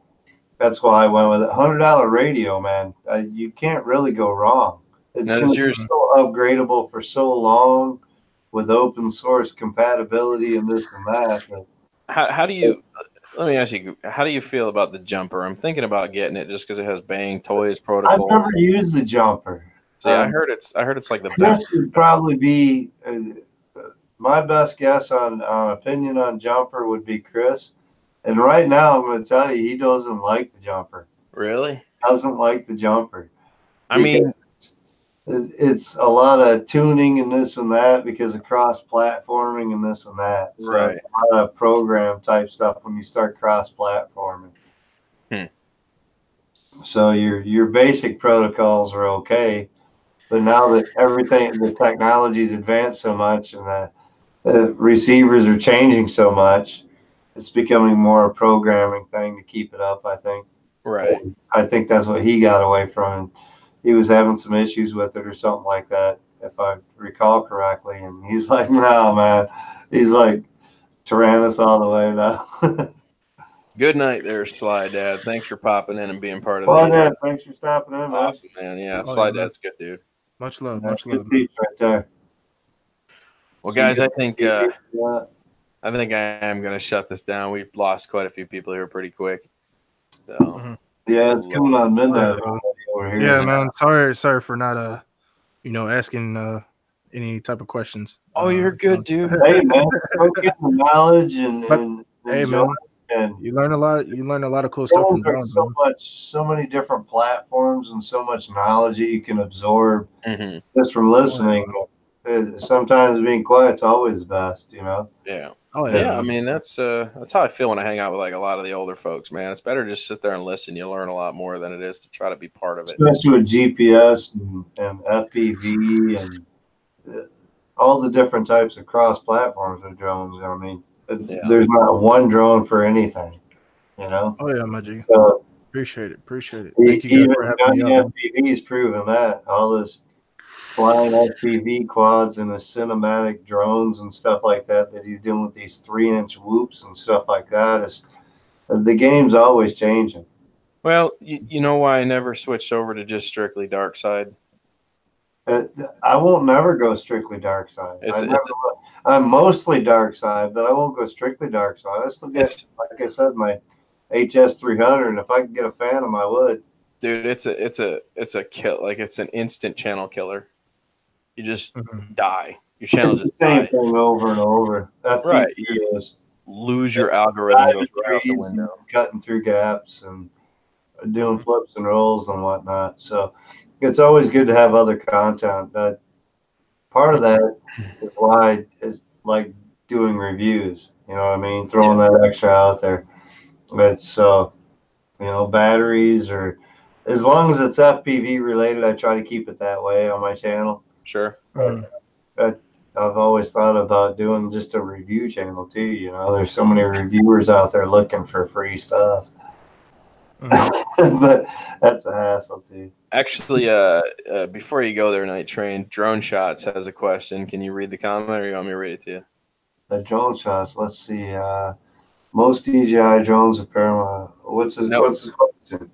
that's why I went with it. $100 radio, man. You can't really go wrong. It's going to be so upgradable for so long with open source compatibility and this and that. How do you? Let me ask you. How do you feel about the jumper? I'm thinking about getting it just because it has Bang Toys protocol. I've never used the jumper. See, I heard it's like the best. best. Would probably be my best guess on opinion on jumper would be Chris. And right now, I'm going to tell you, he doesn't like the jumper. Really? Doesn't like the jumper. I mean, it's a lot of tuning and this and that because of cross-platforming and this and that. So right. A lot of program type stuff when you start cross-platforming. So your basic protocols are okay, but now that the technology's advanced so much and the receivers are changing so much, it's becoming more a programming thing to keep it up, I think. Right. And I think that's what he got away from. He was having some issues with it or something like that, if I recall correctly. And he's like, no, man. He's like, Taranis all the way now. Good night there, Sly Dad. Thanks for popping in and being part of Well, Dad, thanks for stopping in, man. Awesome, man. Yeah, Sly Dad's good, dude. Much love. That's Much love. good right there. Well, So guys, you I got think TV, I am going to shut this down. We've lost quite a few people here pretty quick. So Mhm. yeah, it's coming on midnight Alright, brother. over here. Yeah, man. Sorry for not asking any type of questions. Oh, you're good, dude. Hey man, go get the knowledge But, and hey, enjoy man, it. And you learn a lot. You learn a lot of cool stuff from drones drones, are man. so many different platforms and so much knowledge that you can absorb Hmm. just from listening. Sometimes being quiet's always best, you know. Yeah. Oh Yeah, I man. mean that's how I feel when I hang out with like a lot of the older folks, man. It's better to just sit there and listen. You learn a lot more than it is to try to be part of it. Especially with GPS and FPV and all the different types of cross platforms of drones. I mean, Yeah. there's not one drone for anything, you know. Oh yeah, my G. So Appreciate it. Thank you guys even for having Johnny me on. FPV's proven that all this flying FPV quads and the cinematic drones and stuff like that he's doing with these 3-inch whoops and stuff like that is the game's always changing. Well, you know why I never switched over to just strictly dark side? I won't never go strictly dark side. I'm mostly dark side, but I won't go strictly dark side. I still get, like I said, my HS300, and if I could get a Phantom, I would. Dude, it's a kill. Like it's an instant channel killer. You just die. Your channel It's the just same dies. thing over and over. Right. FPV You is lose your algorithm, goes right out the trees window. and cutting through gaps and doing flips and rolls and whatnot. So it's always good to have other content. That part of that is why it's like doing reviews. You know what I mean? Throwing that extra out there. But so, you know, batteries or as long as it's FPV related, I try to keep it that way on my channel. Sure. But I've always thought about doing just a review channel too. You know, there's so many reviewers out there looking for free stuff. But that's a hassle too. Actually, before you go there, Night Train, Drone Shots has a question. Can you read the comment, or you want me to read it to you? The drone shots. Let's see. Most DJI drones are paramount. What's his question?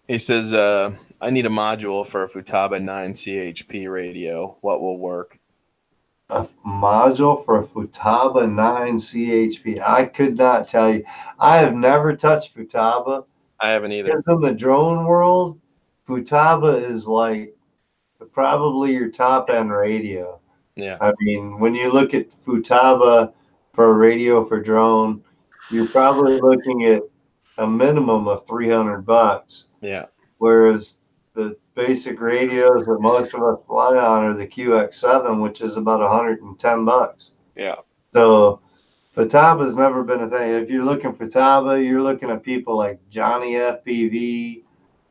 He says, I need a module for a Futaba 9 CHP radio. What will work? A module for a Futaba 9 CHP. I could not tell you. I have never touched Futaba. I haven't either. In the drone world, Futaba is like probably your top end radio. Yeah. I mean, when you look at Futaba for a radio for drone, you're probably looking at a minimum of $300. Yeah. Whereas the basic radios that most of us fly on are the QX7, which is about $110. Yeah. So Futaba's never been a thing. If you're looking for Futaba, you're looking at people like Johnny FPV,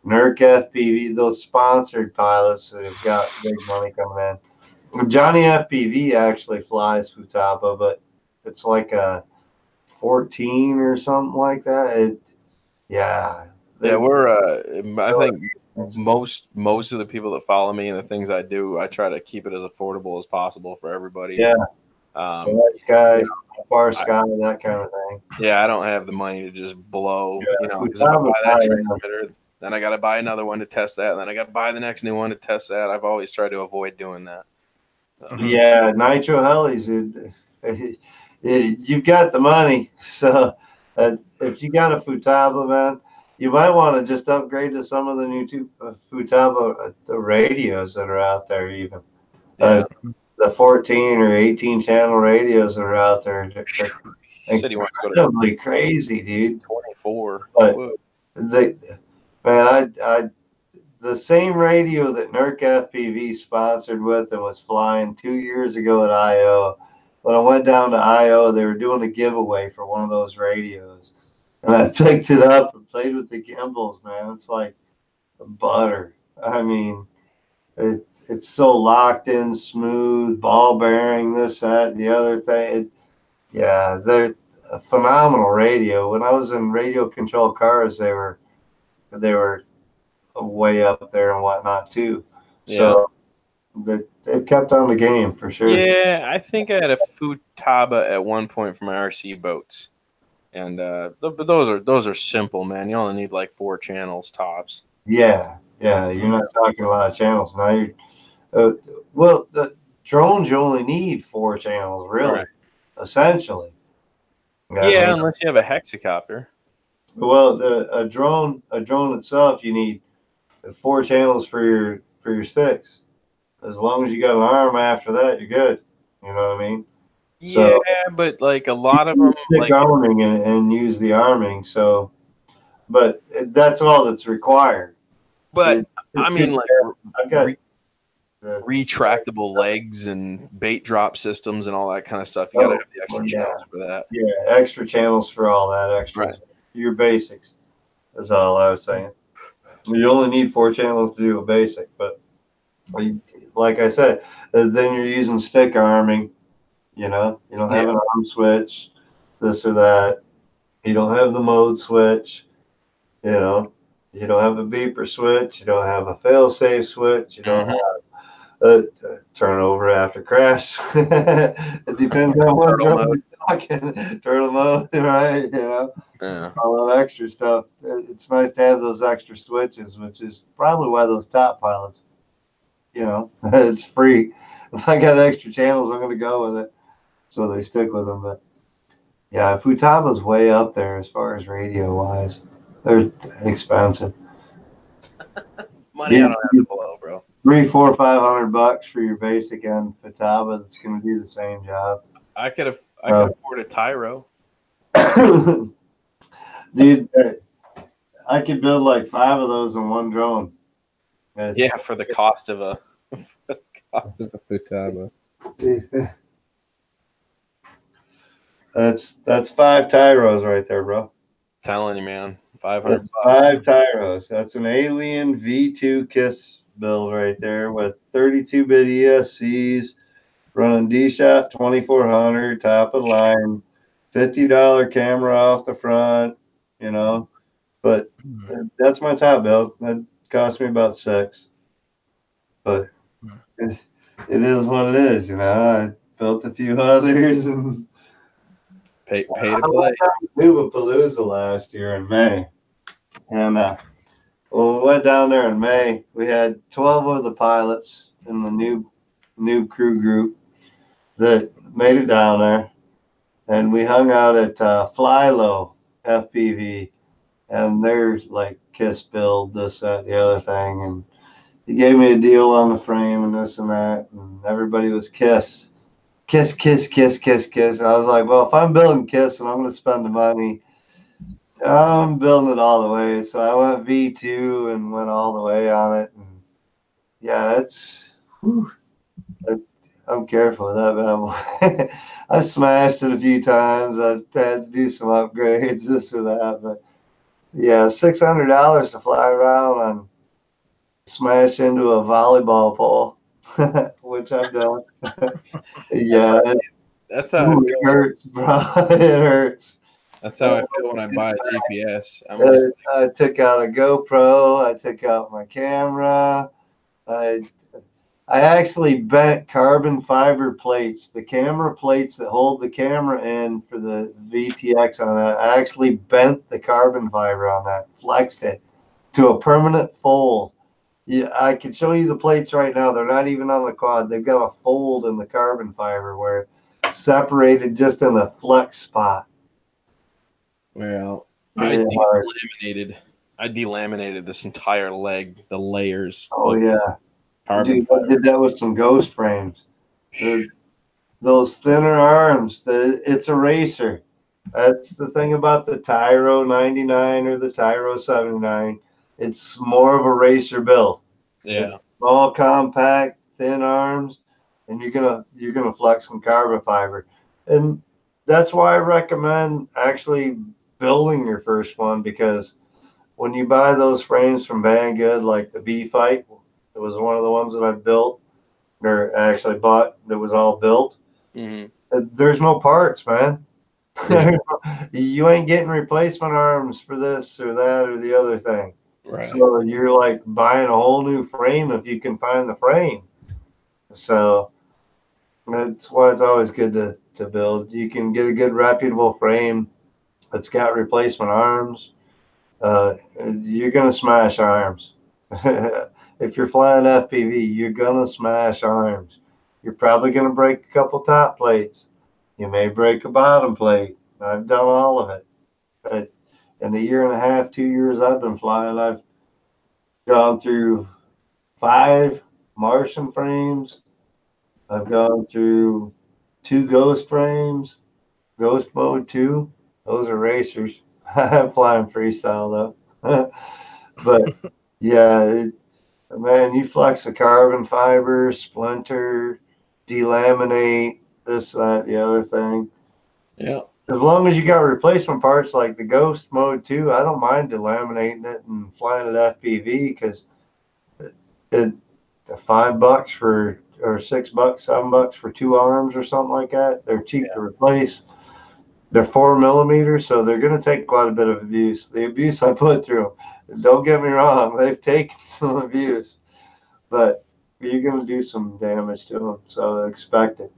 Nurk FPV, those sponsored pilots that have got big money coming in. Johnny FPV actually flies Futaba, but it's like a 14 or something like that. Yeah, we're I think most of the people that follow me and the things I do, I try to keep it as affordable as possible for everybody. Yeah. Sky, far sky, that kind of thing. Yeah, I don't have the money to just blow, Yeah, because if I buy that transmitter, then I got to buy another one to test that, and then I got to buy the next new one to test that. I've always tried to avoid doing that. Yeah, Nitro Helis, you've got the money. So if you got a Futaba, man, you might want to just upgrade to some of the new Futaba the radios that are out there even. The 14 or 18 channel radios that are out there. He said he wants to go to crazy, dude. 24. But the same radio that Nurk FPV sponsored with and was flying 2 years ago at I/O. When I went down to I/O, they were doing a giveaway for one of those radios. And I picked it up and played with the gimbals, man. It's like butter. I mean, it's so locked in, smooth, ball bearing, this, that, the other thing. They're a phenomenal radio. When I was in radio controlled cars, they were way up there and whatnot too. So they've kept on the game for sure. Yeah, I think I had a Futaba at one point for my RC boats, and but those are simple, man. You only need like 4 channels tops. Yeah, you're not talking a lot of channels now. drones, you only need 4 channels, really, Right. essentially. I Yeah, mean, unless you have a hexacopter. well, a drone itself, you need 4 channels for your sticks. As long as you got an arm after that, you're good. You know what I mean? Yeah, So but like a lot of them, stick like arming and use the arming. So, but that's all that's required. but It- I it's mean good. like I've got retractable legs and bait drop systems and all that kind of stuff. You got to have the extra well, yeah. channels for that. Yeah, extra channels for all that extra. Right. Your basics. That's all I was saying. You only need 4 channels to do a basic, but like I said, then you're using stick arming. You know, you don't have an arm switch, this or that. You don't have the mode switch. You know, you don't have a beeper switch. You don't have a fail-safe switch. You don't have turnover after crash. It depends on what Turtle drone you're talking. Turtle mode, right? You know, Yeah. all that extra stuff. It's nice to have those extra switches, which is probably why those top pilots, you know, it's free. If I got extra channels, I'm going to go with it. So they stick with them. But yeah, Futaba's way up there as far as radio wise. They're expensive. Money I don't have to blow, bro. $300, $400, $500 for your basic end Futaba that's going to do the same job. I could afford a Tyro. Dude, I could build like 5 of those in one drone. Yeah, for the cost of a Futaba. That's 5 Tyros right there, bro. Telling you, man, $500. 5 Tyros. That's an Alien V2 KISS build right there with 32-bit ESCs, running D-Shot 2400, top of the line, $50 camera off the front, you know. But that's my top build. That cost me about $6. But it is what it is, you know. I built a few others and Pay to play. Nubapalooza last year in May. And when we went down there in May, we had 12 of the pilots in the new crew group that made it down there. And we hung out at Flylow FPV. And there's like KISS build, this, that, the other thing. And he gave me a deal on the frame and this and that. And everybody was KISS. KISS, KISS, KISS, KISS, KISS. I was like, well, if I'm building KISS and I'm going to spend the money, I'm building it all the way. So I went V2 and went all the way on it. And yeah, I'm careful with that bad boy. I've smashed it a few times. I've had to do some upgrades, this or that. But yeah, $600 to fly around and smash into a volleyball pole, which I've done. Yeah, That's how it hurts, bro. It hurts. That's how I feel when I buy a GPS. I took out a GoPro. I took out my camera. I actually bent carbon fiber plates, the camera plates that hold the camera in for the VTX on that. I actually bent the carbon fiber on that, flexed it to a permanent fold. Yeah, I can show you the plates right now. They're not even on the quad. They've got a fold in the carbon fiber where it's separated just in a flex spot. Well, Really I delaminated this entire leg, the layers. Oh yeah. Carbon Dude, I did that with some ghost frames. Those thinner arms, it's a racer. That's the thing about the Tyro 99 or the Tyro 79. It's more of a racer build. Yeah. It's small, compact, thin arms, and you're gonna flex some carbon fiber. And that's why I recommend actually building your first one, because when you buy those frames from Banggood, like the B-Fight, it was one of the ones that I built, or actually bought, that was all built. Mm-hmm. There's no parts, man. You ain't getting replacement arms for this or that or the other thing. Right. So you're like buying a whole new frame if you can find the frame. So that's why it's always good to build. You can get a good reputable frame that's got replacement arms. You're gonna smash arms. If you're flying FPV, you're gonna smash arms. you're probably going to break a couple top plates. You may break a bottom plate. I've done all of it. But in the year and a half, 2 years I've been flying, I've gone through 5 Martian frames. I've gone through 2 Ghost frames, Ghost Mode 2. Those are racers. I'm flying freestyle though. But yeah, man, you flex the carbon fiber, splinter, delaminate, this, that, the other thing. Yeah. As long as you got replacement parts like the Ghost Mode 2, I don't mind delaminating it and flying it FPV because it $5 for, or $6, $7 for 2 arms or something like that. They're cheap to replace. They're 4 millimeters, so they're going to take quite a bit of abuse. The abuse I put through them, don't get me wrong, they've taken some abuse, but you're going to do some damage to them, so expect it.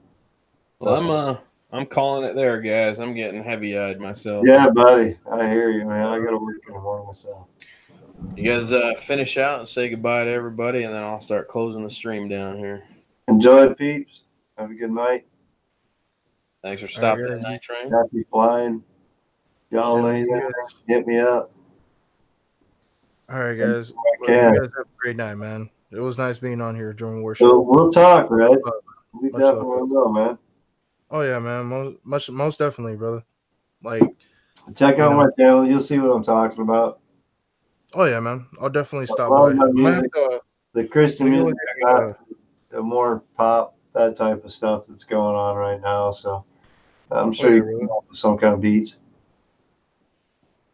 Well, I'm calling it there, guys. I'm getting heavy-eyed myself. Yeah, buddy, I hear you, man. I got to work in the morning myself. You guys finish out and say goodbye to everybody, and then I'll start closing the stream down here. Enjoy it, peeps. Have a good night. Thanks for stopping in, Night Train. Happy flying. Y'all need anything, hit me up. All right, guys. Well, Yeah. you guys have a great night, man. It was nice being on here during worship. So we'll talk, right? We Much definitely love. will, man. Oh yeah, man. Most definitely, brother. Like, Check out know. my channel. You'll see what I'm talking about. oh yeah, man. I'll definitely stop love by. my music. The Christian we go music, ahead I and, got the more pop, that type of stuff that's going on right now. So I'm sure yeah, you brother. can come up with some kind of beats.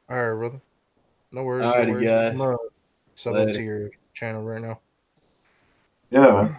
All right, brother. No worries. Alrighty, no worries. guys. I'm gonna sub up Later. to your channel right now. Yeah, man.